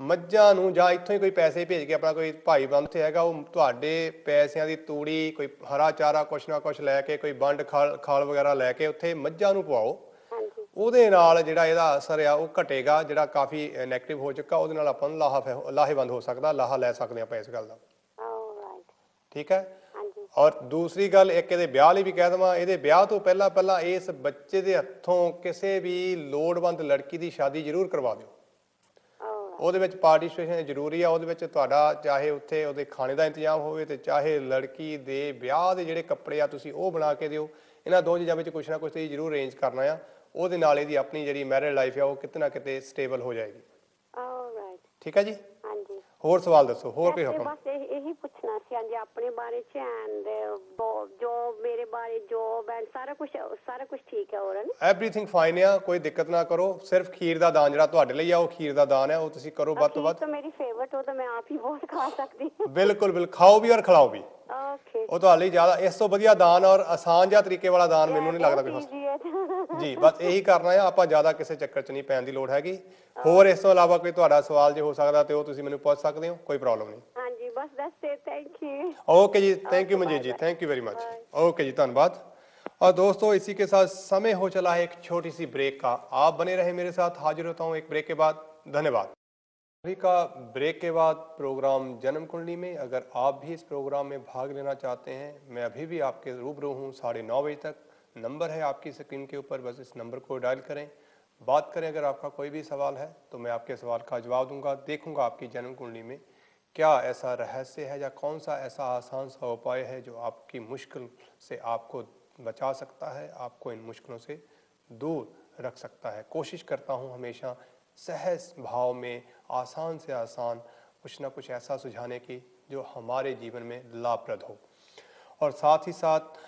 S1: ਮੱਝਾਂ ਨੂੰ ਜਾਂ ਇੱਥੋਂ ਹੀ ਕੋਈ ਪੈਸੇ ਭੇਜ ਕੇ, ਆਪਣਾ ਕੋਈ ਭਾਈ ਬੰਦ ਉੱਥੇ ਹੈਗਾ, ਉਹ ਤੁਹਾਡੇ ਪੈਸਿਆਂ ਦੀ ਤੂੜੀ, ਕੋਈ ਹਰਾ ਚਾਰਾ ਕੁਛ ਨਾ ਕੁਛ ਲੈ ਕੇ, ਕੋਈ ਵੰਡ ਖਾਲ ਵਗੈਰਾ ਲੈ ਕੇ ਉੱਥੇ ਮੱਝਾਂ ਨੂੰ ਪਵਾਓ। ਉਹਦੇ ਨਾਲ ਜਿਹੜਾ ਇਹਦਾ ਅਸਰ ਆ ਉਹ ਘਟੇਗਾ, ਜਿਹੜਾ ਕਾਫੀ ਨੈਗੇਟਿਵ ਹੋ ਚੁੱਕਾ। ਉਹਦੇ ਨਾਲ ਆਪਾਂ ਨੂੰ ਲਾਹੇਵੰਦ ਹੋ ਸਕਦਾ, ਲਾਹਾ ਲੈ ਸਕਦੇ ਆਪਾਂ ਇਸ ਗੱਲ ਦਾ, ਠੀਕ ਹੈ। ਔਰ ਦੂਸਰੀ ਗੱਲ, ਇੱਕ ਇਹਦੇ ਵਿਆਹ ਲਈ ਵੀ ਕਹਿ ਦੇਵਾਂ, ਇਹਦੇ ਵਿਆਹ ਤੋਂ ਪਹਿਲਾਂ ਇਸ ਬੱਚੇ ਦੇ ਹੱਥੋਂ ਕਿਸੇ ਵੀ ਲੋੜਵੰਦ ਲੜਕੀ ਦੀ ਸ਼ਾਦੀ ਜ਼ਰੂਰ ਕਰਵਾ ਦਿਓ। ਉਹਦੇ ਵਿੱਚ ਪਾਰਟੀਸਪੇਸ਼ਨ ਜ਼ਰੂਰੀ ਆ। ਉਹਦੇ ਵਿੱਚ ਤੁਹਾਡਾ ਚਾਹੇ ਉੱਥੇ ਉਹਦੇ ਖਾਣੇ ਦਾ ਇੰਤਜ਼ਾਮ ਹੋਵੇ ਤੇ ਚਾਹੇ ਲੜਕੀ ਦੇ ਵਿਆਹ ਦੇ ਜਿਹੜੇ ਕੱਪੜੇ ਆ ਤੁਸੀਂ ਉਹ ਬਣਾ ਕੇ ਦਿਓ। ਇਹਨਾਂ ਦੋ ਚੀਜ਼ਾਂ ਵਿੱਚ ਕੁਛ ਨਾ ਕੁਛ ਤੁਸੀਂ ਜ਼ਰੂਰ ਅਰੇਂਜ ਕਰਨਾ ਆ। ਉਹਦੇ ਨਾਲ ਇਹਦੀ ਆਪਣੀ ਜਿਹੜੀ ਮੈਰਿਡ ਲਾਈਫ ਆ ਉਹ ਕਿਤੇ ਨਾ ਕਿਤੇ ਸਟੇਬਲ ਹੋ ਜਾਏਗੀ। ਠੀਕ ਹੈ ਜੀ। ਹੋਰ ਸਵਾਲ ਦੱਸੋ, ਹੋਰ ਕੋਈ ਹੁਕਮ?
S2: ਬਸ ਇਹੀ ਪੁੱਛਣਾ ਸੀ ਹਾਂਜੀ ਆਪਣੇ ਬਾਰੇ ਚ, ਐਂਡ ਜੋਬ, ਮੇਰੇ ਬਾਰੇ ਜੋਬ ਐਂਡ ਸਾਰਾ ਕੁਝ ਠੀਕ ਹੈ। ਹੋਰ
S1: ਐਵਰੀਥਿੰਗ ਫਾਈਨ ਆ, ਕੋਈ ਦਿੱਕਤ ਨਾ ਕਰੋ। ਸਿਰਫ ਖੀਰ ਦਾ ਦਾਨ ਜਿਹੜਾ ਤੁਹਾਡੇ ਲਈ ਆ ਉਹ ਖੀਰ ਦਾ ਦਾਨ ਹੈ, ਉਹ ਤੁਸੀਂ ਕਰੋ ਵੱਧ ਤੋਂ ਵੱਧ।
S2: ਤਾਂ ਮੇਰੀ ਫੇਵਰਿਟ, ਉਹ ਤਾਂ ਮੈਂ ਆਪ ਹੀ ਬਹੁਤ ਖਾ ਸਕਦੀ ਹਾਂ।
S1: ਬਿਲਕੁਲ ਬਿਲਕੁਲ, ਖਾਓ ਵੀ ਔਰ ਖਿਲਾਓ ਵੀ। ਉਹ ਤੁਹਾਡੇ ਲਈ ਜ਼ਿਆਦਾ ਇਸ ਤੋਂ ਵਧੀਆ ਦਾਨ ਔਰ ਆਸਾਨ ਜਿਹਾ ਤਰੀਕੇ ਵਾਲਾ ਦਾਨ ਮੈਨੂੰ ਨਹੀਂ ਲੱਗਦਾ ਕੋਈ ਜੀ। ਬਸ ਇਹੀ ਕਰਨਾ ਆ, ਆਪਾਂ ਜ਼ਿਆਦਾ ਕਿਸੇ ਚੱਕਰ 'ਚ ਨਹੀਂ ਪੈਣ ਦੀ ਲੋੜ ਹੈਗੀ। ਹੋਰ ਇਸ ਤੋਂ ਇਲਾਵਾ ਕੋਈ ਤੁਹਾਡਾ ਸਵਾਲ ਜੇ ਹੋ ਸਕਦਾ ਤੇ ਉਹ ਤੁਸੀਂ ਮੈਨੂੰ ਪੁੱਛ ਸਕਦੇ ਹੋ, ਕੋਈ ਪ੍ਰੋਬਲਮ ਨਹੀਂ।
S2: ਹਾਂਜੀ ਬਸ that's it, thank you.
S1: Okay जी, thank you Majeed ji, thank you very much. Okay जी, धन्यवाद। और दोस्तों इसी के साथ समय हो चला है एक छोटी सी ब्रेक का। आप बने रहे मेरे साथ, हाजिर होता हूँ एक ब्रेक के बाद। धन्यवाद। अभी का ब्रेक के बाद प्रोग्राम जन्म कुंडली में, अगर आप भी इस प्रोग्राम में भाग लेना चाहते हैं, मैं अभी भी आपके रूबरू हूँ 9:30 बजे तक। नंबर है आपकी स्क्रीन के ऊपर, बस इस नंबर को डायल करें, बात करें। अगर आपका कोई भी सवाल है तो मैं आपके सवाल का जवाब दूंगा, देखूंगा आपकी जन्म कुंडली में क्या ऐसा रहस्य है या कौन सा ऐसा आसान सा उपाय है जो आपकी मुश्किल से आपको बचा सकता है, आपको इन मुश्किलों से दूर रख सकता है। कोशिश करता हूँ हमेशा सहज भाव में आसान से आसान कुछ ना कुछ ऐसा सुझाने की जो हमारे जीवन में लाभप्रद हो। और साथ ही साथ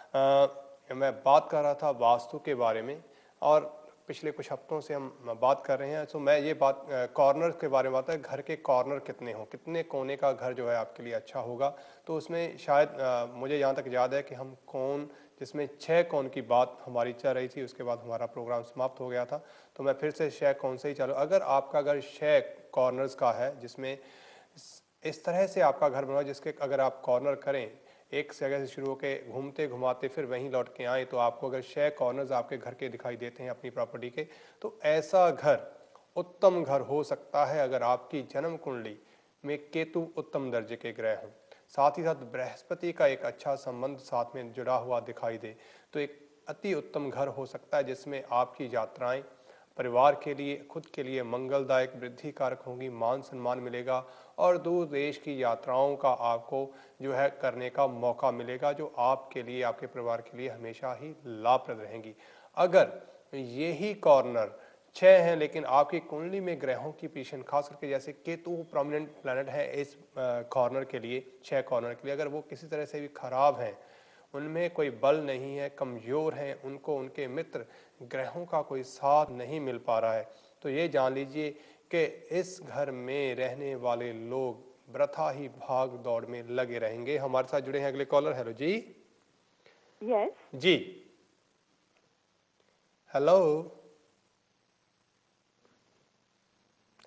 S1: मैं बात कर रहा था वास्तु के बारे में, और पिछले कुछ हफ्तों से हम बात कर रहे हैं। तो मैं ये बात कॉर्नर के बारे में बात है, घर के कॉर्नर कितने हों, कितने कोने का घर जो है आपके लिए अच्छा होगा। तो उसमें शायद मुझे यहाँ तक याद है कि हम कोन, जिसमें 6 कोन की बात हमारी चल रही थी, उसके बाद हमारा प्रोग्राम समाप्त हो गया था। तो मैं फिर से 6 कोन से ही चालू। अगर आपका घर 6 कॉर्नर्स का है, जिसमें इस तरह से आपका घर बना, जिसके अगर आप कॉर्नर करें, एक जगह से शुरू होकर घूमते घुमाते फिर वहीं लौट के आए, तो आपको अगर 6 कॉर्नर्स आपके घर के दिखाई देते हैं अपनी प्रॉपर्टी के, तो ऐसा घर उत्तम घर हो सकता है अगर आपकी जन्म कुंडली में केतु उत्तम दर्जे के ग्रह हों, साथ ही साथ बृहस्पति का एक अच्छा संबंध साथ में जुड़ा हुआ दिखाई दे, तो एक अति उत्तम घर हो सकता है जिसमें आपकी यात्राएं परिवार के लिए, खुद के लिए मंगलदायक, वृद्धि कारक होंगी, मान सम्मान मिलेगा और दूर देश की यात्राओं का आपको जो है करने का मौका मिलेगा, जो आपके लिए, आपके परिवार के लिए हमेशा ही लाभप्रद रहेंगी। अगर यही कॉर्नर 6 हैं लेकिन आपकी कुंडली में ग्रहों की पोजीशन, खास करके जैसे केतु प्रोमिनेंट प्लैनेट है इस कॉर्नर के लिए, 6 कॉर्नर के लिए, अगर वो किसी तरह से भी खराब हैं, उनमें कोई बल नहीं है, कमज़ोर हैं, उनको उनके मित्र ग्रहों का कोई साथ नहीं मिल पा रहा है, तो ये जान लीजिए कि इस घर में रहने वाले लोग वृथा ही भाग दौड़ में लगे रहेंगे। हमारे साथ जुड़े हैं अगले कॉलर। हेलो जी।
S3: Yes.
S1: जी, हेलो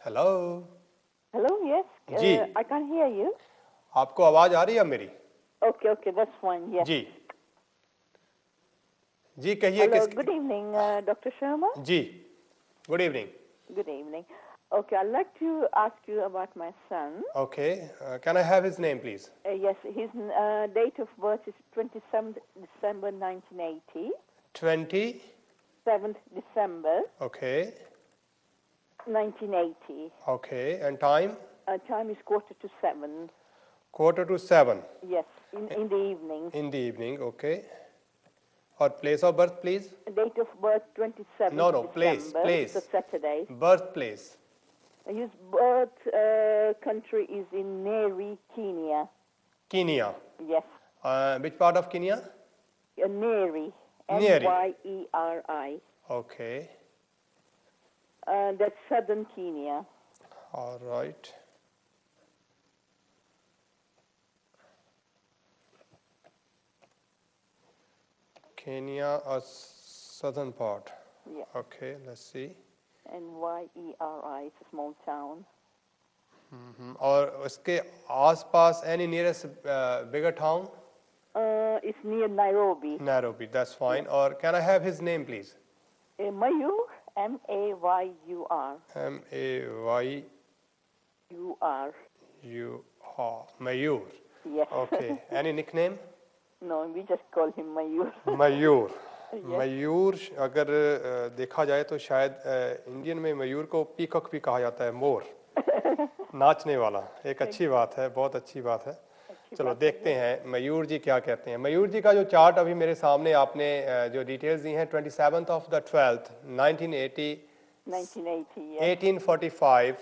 S1: हेलो।
S3: Hello. Yes.
S1: जी।
S3: I can't hear you.
S1: आपको आवाज आ रही है मेरी?
S3: Okay. Okay. That's fine. Yes.
S1: जी जी, कहिए।
S3: Hello.
S1: किस?
S3: Good evening, Dr. Sharma.
S1: जी, good evening.
S3: Good evening. Okay. I'd like to ask you about my son.
S1: Okay, can I have his name please?
S3: Yes. His date of birth is 27th December 1980.
S1: 20?
S3: 7th December
S1: okay
S3: 1980.
S1: Okay, and time?
S3: Time is 6:45.
S1: 6:45
S3: Yes. In the evening.
S1: in the evening. Okay, और place of birth please?
S3: Date of birth 27th
S1: No, place,
S3: December.
S1: place.
S3: It's a Saturday.
S1: Birthplace?
S3: His birth country is in Neri, Kenya.
S1: Kenya?
S3: Yes,
S1: Which part of Kenya?
S3: Neri.
S1: Nyeri.
S3: Nyeri.
S1: Okay,
S3: That's southern Kenya.
S1: all right. Kenya, a southern part.
S3: Yeah.
S1: Okay, let's see.
S3: Nyeri. It's a small town.
S1: और उसके आसपास any nearest bigger town?
S3: It's near Nairobi.
S1: Nairobi, that's fine. और can I have his name please?
S3: Mayur. Mayur.
S1: M-A-Y-U-R. Mayur.
S3: Yes.
S1: Okay, any nickname?
S3: No, we just call him Mayur.
S1: मयूर। मयूर अगर देखा जाए तो शायद Indian में मयूर को peacock भी कहा जाता है, मोर, नाचने वाला। एक अच्छी बात है, बहुत अच्छी बात है। चलो देखते हैं मयूर जी क्या कहते हैं। मयूर जी का जो चार्ट अभी मेरे सामने आपने जो डिटेल्स दी हैं, 27th of the 12th 1980
S3: 1980. Yes.
S1: 1845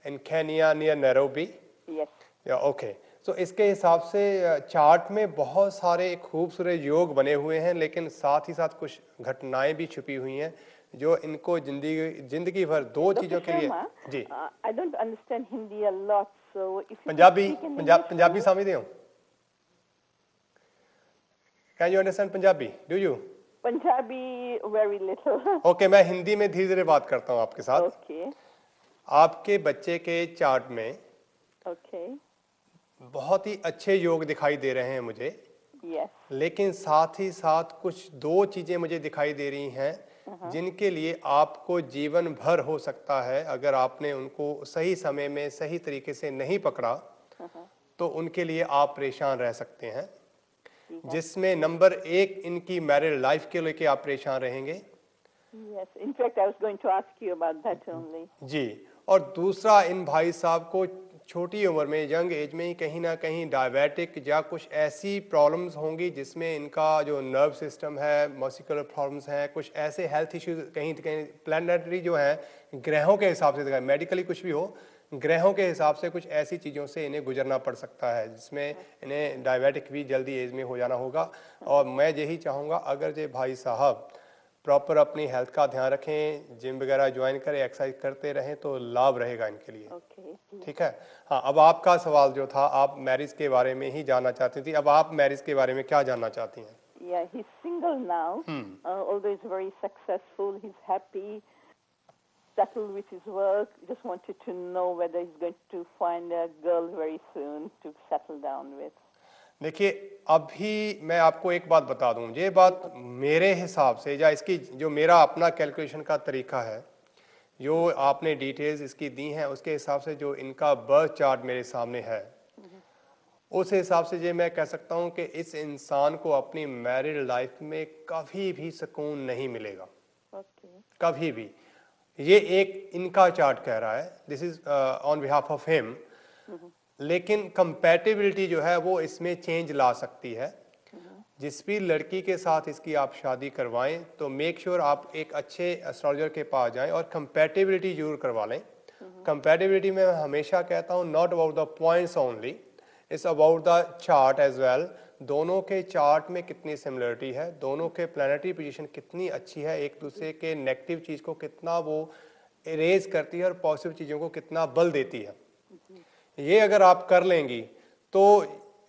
S1: in Kenya near Nairobi.
S3: Yes.
S1: या ओके, तो इसके हिसाब से चार्ट में बहुत सारे खूबसूरत योग बने हुए हैं, लेकिन साथ ही साथ कुछ घटनाएं भी छुपी हुई हैं जो इनको जिंदगी भर दो चीजों के लिए। जी,
S3: I don't understand Hindi a lot, so if you
S1: Punjabi
S3: speak in English,
S1: Punjabi समझते हो? Can you understand Punjabi? Do you?
S3: Punjabi very little.
S1: Okay, मैं हिंदी में धीरे धीरे बात करता हूँ आपके साथ।
S3: Okay.
S1: आपके बच्चे के चार्ट में
S3: Okay.
S1: बहुत ही अच्छे योग दिखाई दे रहे हैं मुझे,
S3: Yes.
S1: लेकिन साथ ही साथ कुछ दो चीजें मुझे दिखाई दे रही हैं जिनके लिए आपको जीवन भर हो सकता है, अगर आपने उनको सही समय में सही तरीके से नहीं पकड़ा तो उनके लिए आप परेशान रह सकते हैं। जिसमें नंबर 1 इनकी मैरिड लाइफ के लेके आप परेशान रहेंगे।
S3: Yes. In fact, I was going to ask you about that only.
S1: जी, और दूसरा इन भाई साहब को छोटी उम्र में, यंग एज में ही कहीं ना कहीं डायबिटिक या कुछ ऐसी प्रॉब्लम्स होंगी जिसमें इनका जो नर्व सिस्टम है, मस्कुलर प्रॉब्लम्स हैं, कुछ ऐसे हेल्थ इश्यूज कहीं कहीं प्लानिटरी जो है ग्रहों के हिसाब से, मेडिकली कुछ भी हो, ग्रहों के हिसाब से कुछ ऐसी चीज़ों से इन्हें गुजरना पड़ सकता है जिसमें इन्हें डायबिटिक भी जल्दी एज में हो जाना होगा। और मैं यही चाहूँगा, अगर ये भाई साहब प्रॉपर अपनी हेल्थ का ध्यान रखें, जिम वगैरह ज्वाइन करें, एक्सरसाइज करते रहें तो लाभ रहेगा इनके लिए।
S3: Okay.
S1: ठीक है। हाँ, अब आपका सवाल जो था, आप मैरिज के बारे में ही जानना चाहती थी, अब आप मैरिज के बारे में क्या जानना चाहती हैं?
S3: Yeah, he's single now. Although he's very successful, he's happy, settled with his work. Just wanted to know whether he's going to find a girl very soon to settle down with.
S1: देखिए, अभी मैं आपको एक बात बता दूं, ये बात मेरे हिसाब से, या इसकी जो मेरा अपना कैलकुलेशन का तरीका है, जो आपने डिटेल्स इसकी दी हैं, उसके हिसाब से जो इनका बर्थ चार्ट मेरे सामने है, उस हिसाब से ये मैं कह सकता हूं कि इस इंसान को अपनी मैरिड लाइफ में कभी भी सुकून नहीं मिलेगा।
S3: Okay.
S1: कभी भी। ये एक इनका चार्ट कह रहा है, this is on behalf of him. लेकिन कंपैटिबिलिटी जो है वो इसमें चेंज ला सकती है। जिस भी लड़की के साथ इसकी आप शादी करवाएं तो मेक श्योर आप एक अच्छे एस्ट्रोलॉजर के पास जाएं और कंपैटिबिलिटी जरूर करवा लें। कंपैटिबिलिटी में मैं हमेशा कहता हूं, not about the points only, it's about the chart as well. दोनों के चार्ट में कितनी सिमिलरिटी है, दोनों के प्लैनेटरी पोजीशन कितनी अच्छी है, एक दूसरे के नेगेटिव चीज को कितना वो इरेज करती है और पॉजिटिव चीजों को कितना बल देती है। ये अगर आप कर लेंगी तो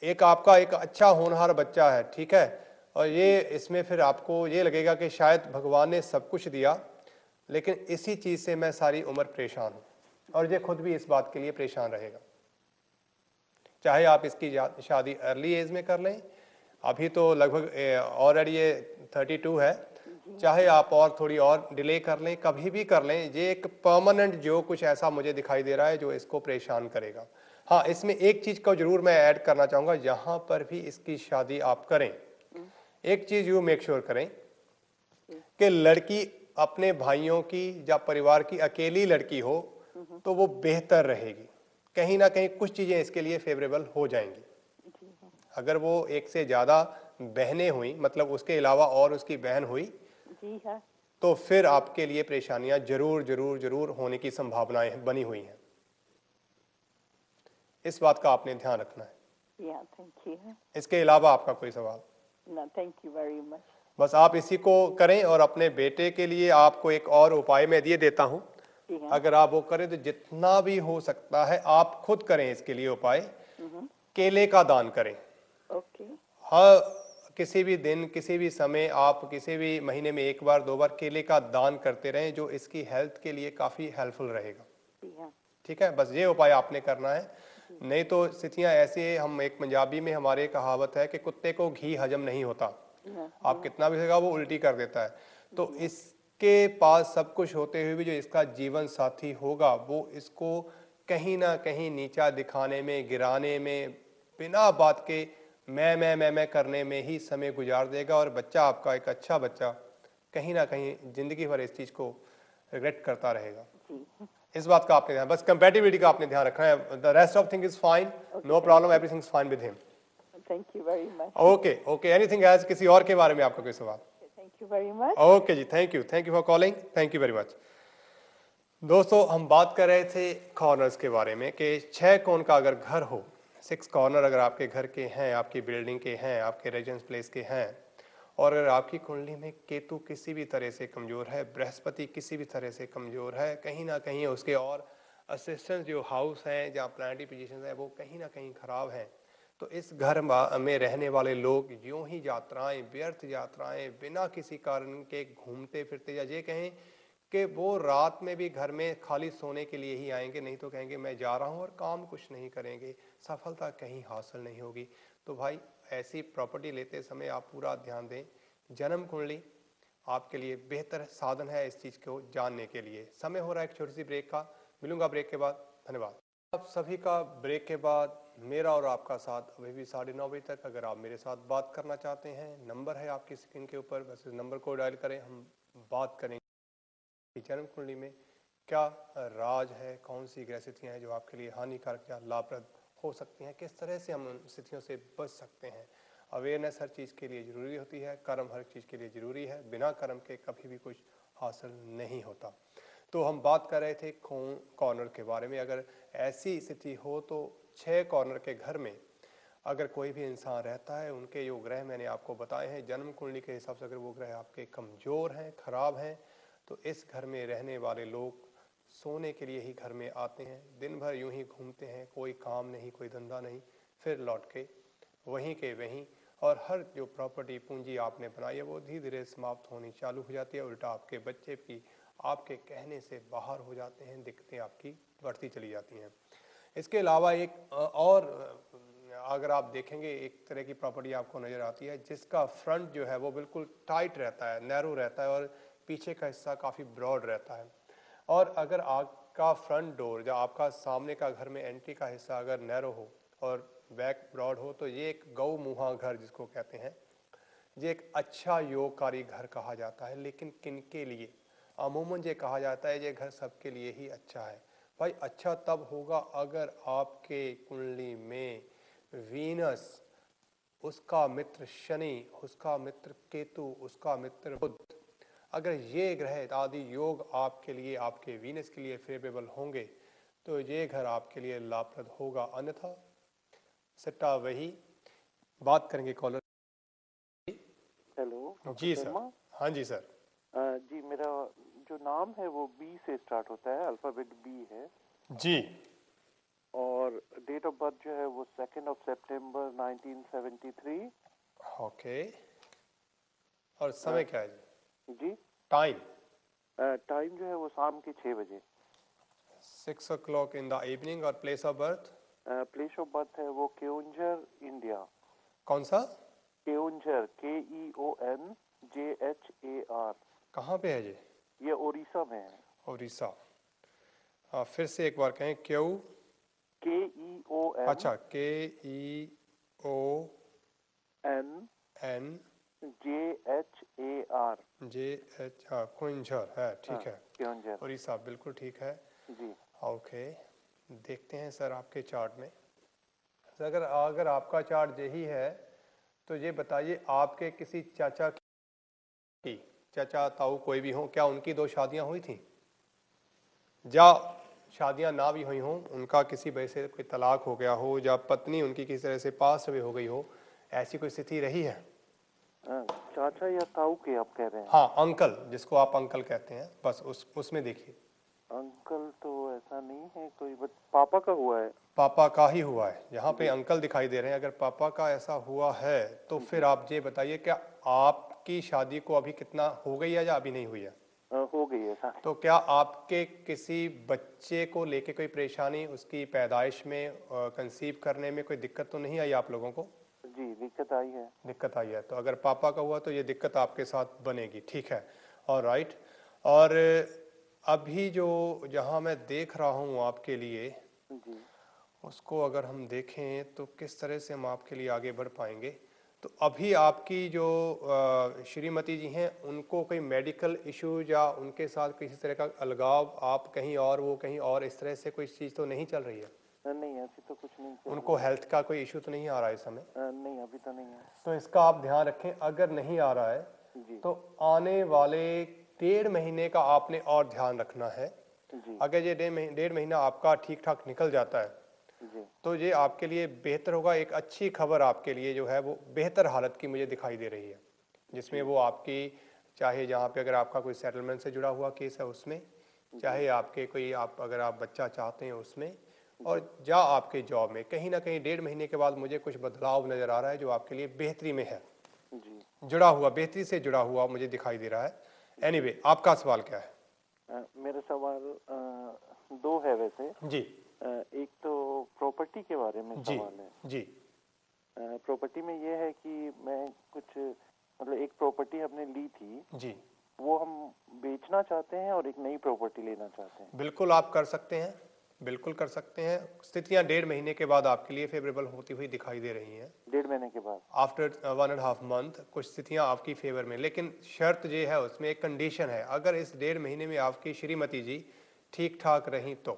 S1: एक आपका एक अच्छा होनहार बच्चा है, ठीक है। और ये इसमें फिर आपको ये लगेगा कि शायद भगवान ने सब कुछ दिया, लेकिन इसी चीज से मैं सारी उम्र परेशान हूं, और ये खुद भी इस बात के लिए परेशान रहेगा। चाहे आप इसकी शादी अर्ली एज में कर लें, अभी तो लगभग ऑलरेडी ये 32 है, चाहे आप और थोड़ी और डिले कर लें, कभी भी कर लें, ये एक परमानेंट जो कुछ ऐसा मुझे दिखाई दे रहा है जो इसको परेशान करेगा। हाँ, इसमें एक चीज को जरूर मैं ऐड करना चाहूंगा, यहाँ पर भी इसकी शादी आप करें, एक चीज यू मेक श्योर करें कि लड़की अपने भाइयों की या परिवार की अकेली लड़की हो तो वो बेहतर रहेगी। कहीं ना कहीं कुछ चीजें इसके लिए फेवरेबल हो जाएंगी। अगर वो एक से ज्यादा बहनें हुई, मतलब उसके अलावा और उसकी बहन हुई,
S3: जी हाँ।
S1: तो फिर आपके लिए परेशानियां जरूर जरूर जरूर होने की संभावनाएं बनी हुई हैं। इस बात का आपने ध्यान रखना है।
S3: Yeah, thank you.
S1: इसके अलावा आपका कोई सवाल?
S3: No, thank you very much.
S1: बस आप इसी को करें, और अपने बेटे के लिए आपको एक और उपाय मैं दिए देता हूं।
S3: जी हाँ।
S1: अगर आप वो करें तो जितना भी हो सकता है आप खुद करें इसके लिए उपाय। केले का दान करें।
S3: Okay.
S1: हाँ, किसी भी दिन, किसी भी समय, आप किसी भी महीने में एक बार 2 बार केले का दान करते रहें, जो इसकी हेल्थ के लिए काफी हेल्पफुल रहेगा।
S3: जी हाँ।
S1: ठीक है, बस ये उपाय आपने करना है। नहीं तो स्थितियां ऐसी है, हम एक पंजाबी में हमारे कहावत है कि कुत्ते को घी हजम नहीं होता, आप कितना भी खाएगा वो उल्टी कर देता है। तो इसके पास सब कुछ होते हुए भी जो इसका जीवन साथी होगा वो इसको कहीं ना कहीं नीचा दिखाने में, गिराने में, बिना बात के मैं करने में ही समय गुजार देगा, और बच्चा आपका एक अच्छा बच्चा कहीं ना कहीं जिंदगी भर इस चीज को रिग्रेट करता रहेगा। इस बात का आपने ध्यान, बस कंपैटिबिलिटी का आपने ध्यान रखना है। The rest of thing is fine, no problem, everything is fine with him.
S3: Thank you very much.
S1: Okay okay, anything else? किसी और के बारे में आपका कोई सवाल?
S3: Thank you very much.
S1: Okay जी, thank you for calling, thank you very much. दोस्तों, हम बात कर रहे थे कॉर्नर्स के बारे में कि 6 कोण का अगर घर हो, 6 कॉर्नर अगर आपके घर के हैं, आपकी बिल्डिंग के हैं, आपके रेजिडेंस प्लेस के हैं, और अगर आपकी कुंडली में केतु किसी भी तरह से कमजोर है, बृहस्पति किसी भी तरह से कमजोर है, कहीं ना कहीं उसके और असिस्टेंट जो हाउस हैं, जहाँ प्लैनेटरी पोजीशन है, वो कहीं ना कहीं खराब हैं, तो इस घर में रहने वाले लोग यूं ही यात्राएं, व्यर्थ यात्राएं, बिना किसी कारण के घूमते फिरते, या ये कहें कि वो रात में भी घर में खाली सोने के लिए ही आएंगे, नहीं तो कहेंगे मैं जा रहा हूं, और काम कुछ नहीं करेंगे, सफलता कहीं हासिल नहीं होगी। तो भाई, ऐसी प्रॉपर्टी लेते समय आप पूरा ध्यान दें। जन्म कुंडली आपके लिए बेहतर साधन है इस चीज को जानने के लिए। समय हो रहा है एक छोटी सी ब्रेक का, मिलूंगा ब्रेक के बाद। धन्यवाद। आप सभी का ब्रेक के बाद मेरा और आपका साथ अभी भी 9:30 बजे तक। अगर आप मेरे साथ बात करना चाहते हैं, नंबर है आपकी स्क्रीन के ऊपर, बस इस नंबर को डायल करें, हम बात करेंगे जन्म कुंडली में क्या राज है, कौन सी ग्रह स्थितियां हैं जो आपके लिए हानिकारक या लाभप्रद हो सकती हैं, किस तरह से हम उन स्थितियों से बच सकते हैं। अवेयरनेस हर चीज़ के लिए ज़रूरी होती है, कर्म हर चीज़ के लिए ज़रूरी है, बिना कर्म के कभी भी कुछ हासिल नहीं होता। तो हम बात कर रहे थे कॉर्नर के बारे में। अगर ऐसी स्थिति हो तो 6 कॉर्नर के घर में अगर कोई भी इंसान रहता है, उनके जो ग्रह मैंने आपको बताए हैं जन्म कुंडली के हिसाब से, अगर वो ग्रह आपके कमज़ोर हैं, ख़राब हैं, तो इस घर में रहने वाले लोग सोने के लिए ही घर में आते हैं, दिन भर यूं ही घूमते हैं, कोई काम नहीं, कोई धंधा नहीं, फिर लौट के वहीं के वहीं, और हर जो प्रॉपर्टी पूंजी आपने बनाई है वो धीरे धीरे समाप्त होनी चालू हो जाती है। उल्टा आपके बच्चे भी आपके कहने से बाहर हो जाते हैं, दिक्कतें आपकी बढ़ती चली जाती हैं। इसके अलावा एक और अगर आप देखेंगे, एक तरह की प्रॉपर्टी आपको नज़र आती है जिसका फ्रंट जो है वो बिल्कुल टाइट रहता है, नैरो रहता है, और पीछे का हिस्सा काफ़ी ब्रॉड रहता है। और अगर आपका फ्रंट डोर, जो आपका सामने का घर में एंट्री का हिस्सा अगर नैरो हो और बैक ब्रॉड हो, तो ये एक गौ मुहा घर जिसको कहते हैं, ये एक अच्छा योगकारी घर कहा जाता है। लेकिन किनके लिए? अमूमन ये कहा जाता है ये घर सबके लिए ही अच्छा है। भाई अच्छा तब होगा अगर आपके कुंडली में वीनस, उसका मित्र शनि, उसका मित्र केतु, उसका मित्र बुध, अगर ये ग्रह आदि योग आपके लिए, आपके वीनस के लिए फेवरेबल होंगे तो ये घर आपके लिए लाभप्रद होगा। अन्यथा सट्टा वही। बात करेंगे कॉलर।
S4: हेलो
S1: जी
S4: डॉक्टर
S1: सर।
S4: शर्मा।
S1: हाँ जी सर।
S4: जी, मेरा जो नाम है वो बी से स्टार्ट होता है, अल्फाबेट बी है,
S1: जी।
S4: और डेट ऑफ बर्थ जो है वो 2 सितंबर 1973।
S1: ओके। और समय क्या है जी?
S4: जी,
S1: टाइम?
S4: टाइम जो है वो शाम के 6 बजे।
S1: 6 o'clock इन द इवनिंग। और place of birth?
S4: Place of birth है वो केओंझर, इंडिया।
S1: कौन सा?
S4: केओंझर, KEONJHAR।
S1: कहाँ पे है
S4: ये उड़ीसा में है।
S1: उड़ीसा? फिर से एक बार कहें। क्यू?
S4: KEON
S1: अच्छा, KEONJHAR। हाँ, कुंझर है, ठीक है।
S4: केओंझर।
S1: उड़ीसा, बिल्कुल ठीक है।
S4: जी।
S1: ओके, देखते हैं सर आपके चार्ट में। सर अगर अगर आपका चार्ट यही है तो ये बताइए, आपके किसी चाचा की, चाचा ताऊ कोई भी हो, क्या उनकी 2 शादियां हुई थी? या शादियां ना भी हुई हों, उनका किसी वजह से कोई तलाक हो गया हो, या पत्नी उनकी किसी तरह से पास अवे हो गई हो, ऐसी कोई स्थिति रही है?
S4: चाचा या ताऊ के आप कह रहे हैं?
S1: हाँ, अंकल, जिसको आप अंकल कहते हैं, बस उसमें देखिए।
S4: अंकल तो ऐसा नहीं है कोई, बट पापा का हुआ है।
S1: पापा का ही हुआ है, यहाँ पे अंकल दिखाई दे रहे हैं। अगर पापा का ऐसा हुआ है तो फिर आप ये बताइए, क्या आपकी शादी को अभी कितना हो गई है या अभी नहीं हुई है?
S4: हो गई है सर।
S1: तो क्या आपके किसी बच्चे को लेके कोई परेशानी, उसकी पैदाइश में, कंसीव करने में कोई दिक्कत तो नहीं आई आप लोगों को?
S4: जी, दिक्कत आई है।
S1: दिक्कत आई है, तो अगर पापा का हुआ तो ये दिक्कत आपके साथ बनेगी, ठीक है। और राइट। और अभी जो जहाँ मैं देख रहा हूँ आपके लिए,
S4: जी।
S1: उसको अगर हम देखें तो किस तरह से हम आपके लिए आगे बढ़ पाएंगे। तो अभी आपकी जो श्रीमती जी हैं, उनको कोई मेडिकल इशू या उनके साथ किसी तरह का अलगाव, आप कहीं और वो कहीं और, इस तरह से कोई चीज़ तो नहीं चल रही है?
S4: नहीं, ऐसी तो कुछ नहीं चल
S1: उनको हेल्थ का कोई इशू तो नहीं आ रहा है इस समय?
S4: नहीं, अभी तो नहीं है।
S1: तो इसका आप ध्यान रखें। अगर नहीं आ रहा है
S4: जी।
S1: तो आने वाले 1.5 महीने का आपने और ध्यान रखना है।
S4: जी।
S1: अगर ये 1.5 महीना आपका ठीक ठाक निकल जाता है
S4: जी।
S1: तो ये आपके लिए बेहतर होगा। एक अच्छी खबर आपके लिए जो है वो बेहतर हालत की मुझे दिखाई दे रही है, जिसमें वो आपकी, चाहे जहाँ पे अगर आपका कोई सेटलमेंट से जुड़ा हुआ केस है उसमें, चाहे आपके कोई, आप अगर आप बच्चा चाहते हैं उसमें, और या आपके जॉब में, कहीं ना कहीं 1.5 महीने के बाद मुझे कुछ बदलाव नज़र आ रहा है जो आपके लिए बेहतरी में है,
S4: जी।
S1: जुड़ा हुआ, बेहतरी से जुड़ा हुआ मुझे दिखाई दे रहा है। एनीवे, आपका सवाल क्या है?
S4: मेरा सवाल 2 है वैसे।
S1: जी।
S4: एक तो प्रॉपर्टी के बारे में
S1: जी।
S4: सवाल है।
S1: जी।
S4: प्रॉपर्टी में ये है कि मैं कुछ, मतलब एक प्रॉपर्टी हमने ली थी,
S1: जी।
S4: वो हम बेचना चाहते हैं और एक नई प्रॉपर्टी लेना चाहते हैं।
S1: बिल्कुल आप कर सकते हैं, बिल्कुल कर सकते हैं। स्थितियां 1.5 महीने के बाद आपके लिए फेवरेबल होती हुई दिखाई दे रही हैं।
S4: 1.5 महीने के बाद?
S1: आफ्टर 1.5 मंथ कुछ स्थितियां आपकी फेवर में, लेकिन शर्त ये है, उसमें एक कंडीशन है। अगर इस 1.5 महीने में आपकी श्रीमती जी ठीक ठाक रहीं तो,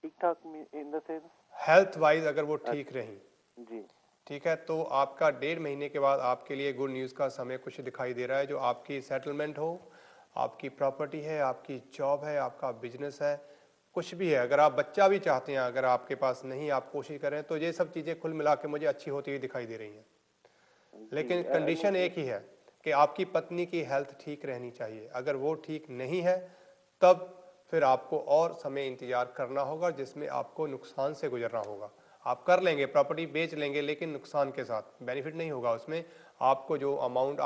S4: ठीक ठाक in the sense
S1: health wise अगर वो ठीक रहीं,
S4: जी,
S1: ठीक है, तो आपका 1.5 महीने के बाद आपके लिए गुड न्यूज़ का समय कुछ दिखाई दे रहा है। जो आपकी सेटलमेंट हो, आपकी प्रॉपर्टी है, आपकी जॉब है, आपका बिजनेस है, कुछ भी है, अगर आप बच्चा भी चाहते हैं, अगर आपके पास नहीं, आप कोशिश करें, तो ये सब चीज़ें कुल मिला के मुझे अच्छी होती हुई दिखाई दे रही हैं। लेकिन कंडीशन एक ही है कि आपकी पत्नी की हेल्थ ठीक रहनी चाहिए। अगर वो ठीक नहीं है तब फिर आपको और समय इंतजार करना होगा, जिसमें आपको नुकसान से गुजरना होगा। आप कर लेंगे, प्रॉपर्टी बेच लेंगे, लेकिन नुकसान के साथ, बेनिफिट नहीं होगा उसमें। आपको जो अमाउंट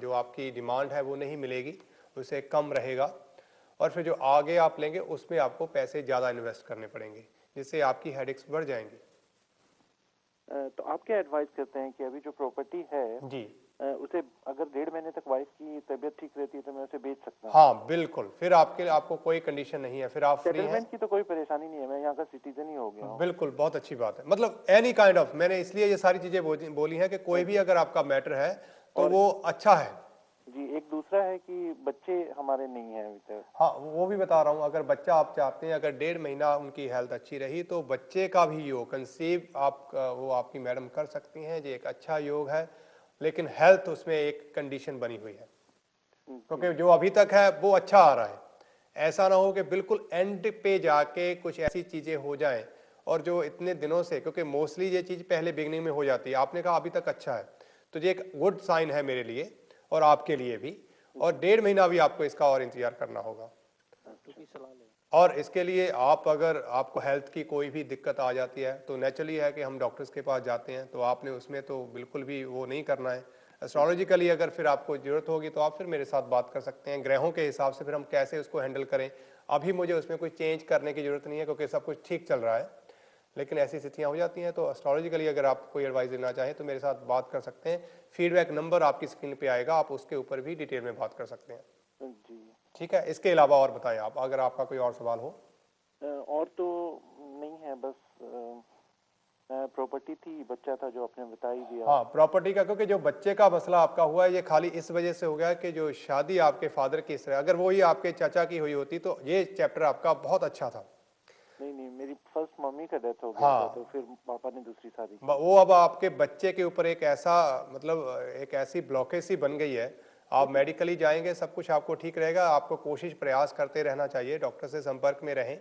S1: जो आपकी डिमांड है वो नहीं मिलेगी, उससे कम रहेगा। और फिर जो आगे आप लेंगे उसमें आपको पैसे ज़्यादा इन्वेस्ट करने पड़ेंगे, जिससे आपकी हेडेक्स बढ़ जाएंगी।
S4: तो आप क्या एडवाइस करते हैं कि अभी जो प्रॉपर्टी है
S1: जी
S4: उसे अगर 1.5 महीने तक वाइफ की तबीयत ठीक रहती है तो मैं उसे बेच सकता हूँ?
S1: हाँ बिल्कुल, फिर आपको कोई कंडीशन नहीं है, फिर आप फ्री हैं।
S4: सेटलमेंट की तो कोई परेशानी नहीं है, मैं यहाँ का सिटीजन ही हो गया हूँ।
S1: बिल्कुल, बहुत अच्छी बात है। मतलब एनी काइंड ऑफ, मैंने इसलिए ये सारी चीजें बोली हैं कि कोई भी अगर आपका मैटर है तो
S4: और
S1: वो अच्छा है।
S4: जी, एक दूसरा है कि बच्चे हमारे नहीं हैं अभी तक।
S1: हाँ, वो भी बता रहा हूँ, अगर बच्चा आप चाहते हैं, अगर 1.5 महीना उनकी हेल्थ अच्छी रही तो बच्चे का भी योग कंसीव आप वो आपकी मैडम कर सकती हैं, ये एक अच्छा योग है। लेकिन हेल्थ उसमें एक कंडीशन बनी हुई है, क्योंकि जो अभी तक है वो अच्छा आ रहा है। ऐसा ना हो कि बिल्कुल एंड पे जाके कुछ ऐसी चीजें हो जाएं, और जो इतने दिनों से, क्योंकि मोस्टली ये चीज पहले बिगनिंग में हो जाती है। आपने कहा अभी तक अच्छा है, तो ये एक गुड साइन है मेरे लिए और आपके लिए भी। और 1.5 महीना भी आपको इसका और इंतजार करना होगा। और इसके लिए आप, अगर आपको हेल्थ की कोई भी दिक्कत आ जाती है तो नेचुरली है कि हम डॉक्टर्स के पास जाते हैं, तो आपने उसमें तो बिल्कुल भी वो नहीं करना है। एस्ट्रोलॉजिकली अगर फिर आपको जरूरत होगी तो आप फिर मेरे साथ बात कर सकते हैं, ग्रहों के हिसाब से फिर हम कैसे उसको हैंडल करें। अभी मुझे उसमें कोई चेंज करने की जरूरत नहीं है, क्योंकि सब कुछ ठीक चल रहा है। लेकिन ऐसी स्थितियां हो जाती हैं, तो एस्ट्रोलॉजिकली अगर आप कोई एडवाइस देना चाहें तो मेरे साथ बात कर सकते हैं। फीडबैक नंबर आपकी स्क्रीन पे आएगा, आप उसके ऊपर भी डिटेल में बात कर सकते हैं।
S4: जी,
S1: ठीक है, इसके अलावा और बताएं आप, अगर आपका कोई और सवाल हो।
S4: और तो नहीं है, बस प्रॉपर्टी थी, बच्चा था जो आपने बता ही दिया।
S1: हाँ, प्रॉपर्टी का, क्योंकि जो बच्चे का मसला आपका हुआ है ये खाली इस वजह से हो गया कि जो शादी आपके फादर की, इस अगर वो ही आपके चाचा की हुई होती तो ये चैप्टर आपका बहुत अच्छा था।
S4: नहीं, मेरी फर्स्ट मम्मी का डेथ हो गया
S1: हाँ।
S4: था, तो फिर पापा ने दूसरी शादी की।
S1: वो अब आपके बच्चे के ऊपर एक ऐसा, मतलब एक ऐसी ब्लॉकेज सी बन गई है। आप मेडिकली जाएंगे, सब कुछ आपको ठीक रहेगा। आपको कोशिश प्रयास करते रहना चाहिए, डॉक्टर से संपर्क में रहें,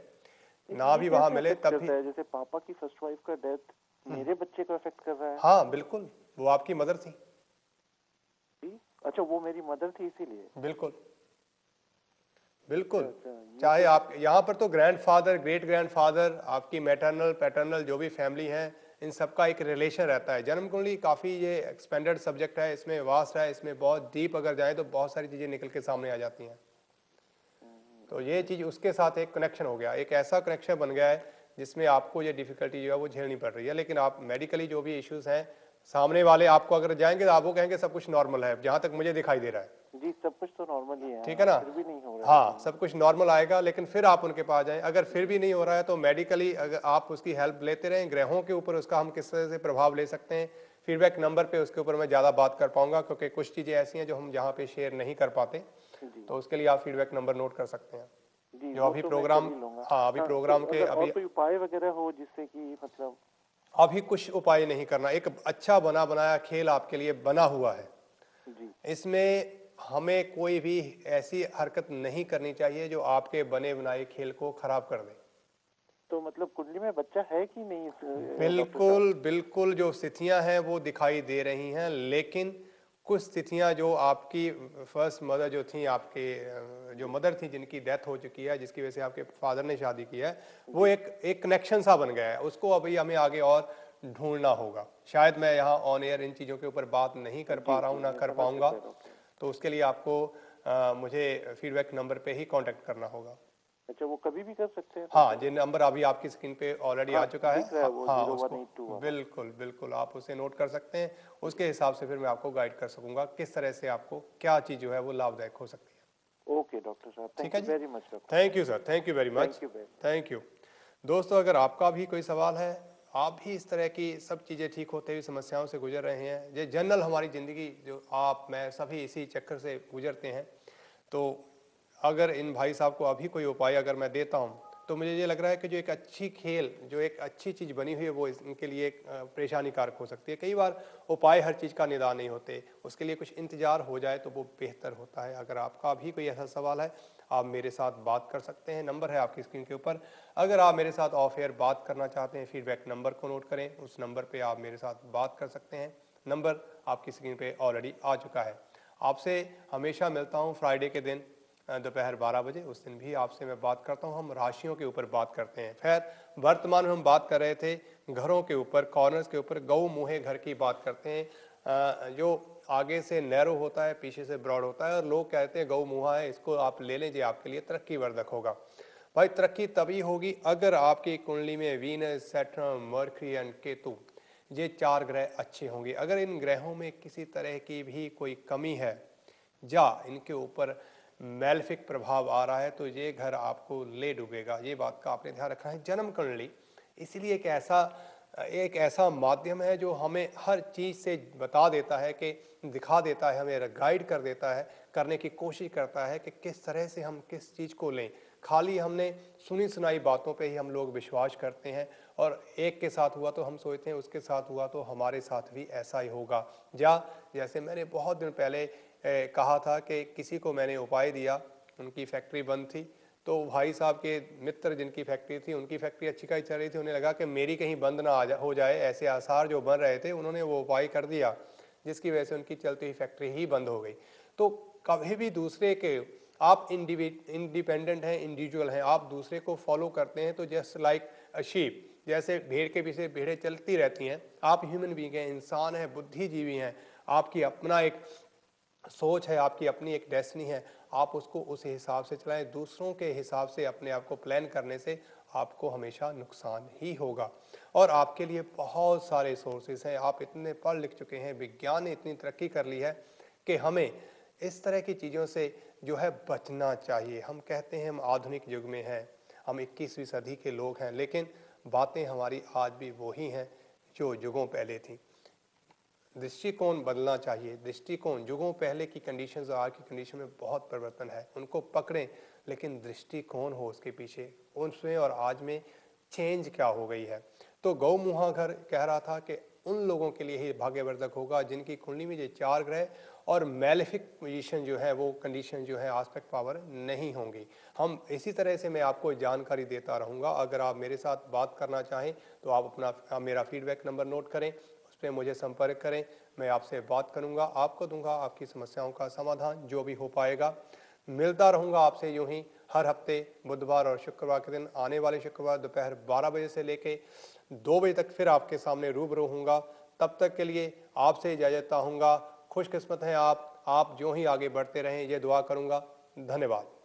S1: ना
S4: ये
S1: भी
S4: कैसे
S1: वहां मिले
S4: अफेक्ट
S1: तब
S4: करता
S1: भी।
S4: है? जैसे पापा की फर्स्ट वाइफ का डेथ मेरे बच्चे को अफेक्ट कर रहा है?
S1: हाँ बिल्कुल, वो आपकी मदर थी।
S4: जी? अच्छा, वो मेरी मदर थी इसीलिए?
S1: बिल्कुल बिल्कुल।
S4: अच्छा, ये
S1: चाहे
S4: तो
S1: आप यहाँ पर तो ग्रैंडफादर, ग्रेट ग्रैंडफादर, आपकी मैटरनल पैटर्नल जो भी फैमिली है, इन सबका एक रिलेशन रहता है। जन्म कुंडली काफ़ी ये एक्सपेंडेड सब्जेक्ट है, इसमें वास्ट है, इसमें बहुत डीप अगर जाए तो बहुत सारी चीज़ें निकल के सामने आ जाती हैं। तो ये चीज़ उसके साथ एक कनेक्शन हो गया, एक ऐसा कनेक्शन बन गया है जिसमें आपको ये डिफिकल्टी जो है वो झेलनी पड़ रही है। लेकिन आप मेडिकली जो भी इश्यूज हैं, सामने वाले आपको अगर जाएंगे तो आप वो कहेंगे सब कुछ नॉर्मल है, जहाँ तक मुझे दिखाई दे रहा है।
S4: जी, सब कुछ तो नॉर्मल ही है।
S1: ठीक है ना?
S4: फिर भी नहीं हो रहा है।
S1: हाँ, सब कुछ नॉर्मल आएगा, लेकिन फिर आप उनके पास जाएं। अगर फिर भी नहीं हो रहा है तो मेडिकली अगर आप उसकी हेल्प लेते रहें, ग्रहों के ऊपर उसका हम किस तरह से प्रभाव ले सकते हैं, फीडबैक नंबर पे उसके ऊपर मैं ज़्यादा बात कर पाऊंगा, क्योंकि कुछ चीज़ें ऐसी हैं जो हम यहाँ पे शेयर नहीं कर पाते। तो उसके लिए आप फीडबैक नंबर नोट कर सकते हैं।
S4: जी,
S1: जो
S4: वो
S1: अभी
S4: तो मैं
S1: प्रोग्राम,
S4: कर ही लूंगा।
S1: हाँ अभी प्रोग्राम
S4: तो
S1: के
S4: अगर
S1: अभी
S4: और कोई उपाय वगैरह हो जिससे कि मतलब
S1: अभी कुछ उपाय नहीं करना, एक अच्छा बना बनाया खेल आपके लिए बना हुआ है।
S4: जी,
S1: इसमें हमें कोई भी ऐसी हरकत नहीं करनी चाहिए जो आपके बने बनाए खेल को खराब कर दे।
S4: तो मतलब कुंडली में बच्चा है कि नहीं डॉक्टर साहब?
S1: बिल्कुल बिल्कुल, जो स्थितियां हैं वो दिखाई दे रही हैं, लेकिन कुछ स्थितियां जो आपकी फर्स्ट मदर जो थी, आपके जो मदर थी जिनकी डेथ हो चुकी है, जिसकी वजह से आपके फादर ने शादी की है, वो एक कनेक्शन सा बन गया है। उसको अभी हमें आगे और ढूंढना होगा। शायद मैं यहाँ ऑन एयर इन चीज़ों के ऊपर बात नहीं कर पा रहा हूँ, ना
S4: मैं
S1: कर
S4: समझ
S1: पाऊंगा।
S4: सकता हूँ डॉक्टर।
S1: तो उसके लिए आपको मुझे फीडबैक नंबर पे ही कांटेक्ट करना होगा।
S4: अच्छा, वो कभी भी कर सकते हैं
S1: हाँ,
S4: डॉक्टर?
S1: जिन नंबर अभी आपकी स्क्रीन पे ऑलरेडी आ
S4: हाँ,
S1: चुका है,
S4: दिख रहा है वो
S1: हाँ उसको
S4: 0182 वाला।
S1: बिल्कुल बिल्कुल आप उसे नोट कर सकते हैं। उसके हिसाब से फिर मैं आपको गाइड कर सकूंगा किस तरह से आपको क्या चीज़ जो है वो लाभदायक हो सकती है।
S4: ओके डॉक्टर साहब,
S1: ठीक
S4: थैंक
S1: है
S4: यू
S1: जी,
S4: very much doctor.
S1: Thank you sir, thank you very much,
S4: thank you very much.
S1: Thank you. दोस्तों, अगर आपका भी कोई सवाल है, आप भी इस तरह की सब चीज़ें ठीक होते हुए समस्याओं से गुजर रहे हैं, ये जनरल हमारी ज़िंदगी जो आप मैं सभी इसी चक्कर से गुजरते हैं, तो अगर इन भाई साहब को अभी कोई उपाय अगर मैं देता हूँ तो मुझे ये लग रहा है कि जो एक अच्छी खेल, जो एक अच्छी चीज़ बनी हुई है, वो इनके लिए एक परेशानी कारक हो सकती है। कई बार उपाय हर चीज़ का निदान नहीं होते, उसके लिए कुछ इंतजार हो जाए तो वो बेहतर होता है। अगर आपका भी कोई ऐसा सवाल है, आप मेरे साथ बात कर सकते हैं। नंबर है आपकी स्क्रीन के ऊपर। अगर आप मेरे साथ ऑफ एयर बात करना चाहते हैं, फीडबैक नंबर को नोट करें, उस नंबर पे आप मेरे साथ बात कर सकते हैं। नंबर आपकी स्क्रीन पे ऑलरेडी आ चुका है। आपसे हमेशा मिलता हूँ फ्राइडे के दिन दोपहर 12 बजे। उस दिन भी आपसे मैं बात करता हूँ, हम राशियों के ऊपर बात करते हैं। खैर, वर्तमान में हम बात कर रहे थे घरों के ऊपर, कॉर्नर्स के ऊपर, गऊ मुहे घर की बात करते हैं। जो आगे से नैरो होता है, पीछे से ब्रॉड होता है, और लोग कहते हैं गऊ मुहा है, इसको आप ले लें, ये आपके लिए तरक्की वर्धक होगा। भाई, तरक्की तभी होगी अगर आपकी कुंडली में Venus, Saturn, mercury and Ketu, ये 4 ग्रह अच्छे होंगे। अगर इन ग्रहों में किसी तरह की भी कोई कमी है या इनके ऊपर मैलेफिक प्रभाव आ रहा है तो ये घर आपको ले डूबेगा। ये बात का आपने ध्यान रखना है। जन्म कुंडली इसलिए एक ऐसा माध्यम है जो हमें हर चीज़ से बता देता है, कि दिखा देता है, हमें गाइड कर देता है, करने की कोशिश करता है कि किस तरह से हम किस चीज़ को लें। खाली हमने सुनी सुनाई बातों पे ही हम लोग विश्वास करते हैं, और एक के साथ हुआ तो हम सोचते हैं उसके साथ हुआ तो हमारे साथ भी ऐसा ही होगा। या जैसे मैंने बहुत दिन पहले कहा था कि किसी को मैंने उपाय दिया, उनकी फैक्ट्री बंद थी, तो भाई साहब के मित्र जिनकी फैक्ट्री थी, उनकी फैक्ट्री अच्छी खासी चल रही थी, उन्हें लगा कि मेरी कहीं बंद ना हो जाए, ऐसे आसार जो बन रहे थे, उन्होंने वो उपाय कर दिया जिसकी वजह से उनकी चलती हुई फैक्ट्री ही बंद हो गई। तो कभी भी दूसरे के, आप इंडिपेंडेंट हैं, इंडिविजुअल हैं, आप दूसरे को फॉलो करते हैं तो जस्ट लाइक अ शीप, जैसे भेड़ के पीछे भेड़ें चलती रहती हैं। आप ह्यूमन बीइंग हैं, इंसान हैं, बुद्धिजीवी हैं, आपकी अपना एक सोच है, आपकी अपनी एक डेस्टिनी है, आप उसको उस हिसाब से चलाएं। दूसरों के हिसाब से अपने आप को प्लान करने से आपको हमेशा नुकसान ही होगा। और आपके लिए बहुत सारे सोर्सेस हैं, आप इतने पढ़ लिख चुके हैं, विज्ञान ने इतनी तरक्की कर ली है कि हमें इस तरह की चीज़ों से जो है बचना चाहिए। हम कहते हैं हम आधुनिक युग में हैं, हम 21वीं सदी के लोग हैं, लेकिन बातें हमारी आज भी वही हैं जो युगों पहले थी। दृष्टिकोण बदलना चाहिए। दृष्टिकोण, युगों पहले की कंडीशन और आज की कंडीशन में बहुत परिवर्तन है, उनको पकड़ें, लेकिन दृष्टिकोण हो उसके पीछे, उसमें और आज में चेंज क्या हो गई है। तो गौ मुहा घर कह रहा था कि उन लोगों के लिए ही भाग्यवर्धक होगा जिनकी कुंडली में ये 4 ग्रह और मैलेफिक पोजीशन जो है, वो कंडीशन जो है, आस्पेक्ट पावर नहीं होंगी। हम इसी तरह से मैं आपको जानकारी देता रहूँगा। अगर आप मेरे साथ बात करना चाहें तो आप अपना मेरा फीडबैक नंबर नोट करें, पे मुझे संपर्क करें, मैं आपसे बात करूंगा, आपको दूंगा आपकी समस्याओं का समाधान जो भी हो पाएगा। मिलता रहूंगा आपसे यूं ही हर हफ्ते बुधवार और शुक्रवार के दिन। आने वाले शुक्रवार दोपहर 12 बजे से लेके 2 बजे तक फिर आपके सामने रूबरू होऊंगा। तब तक के लिए आपसे इजाजत चाहूंगा। खुशकिस्मत हैं आप जो ही आगे बढ़ते रहें, ये दुआ करूंगा। धन्यवाद।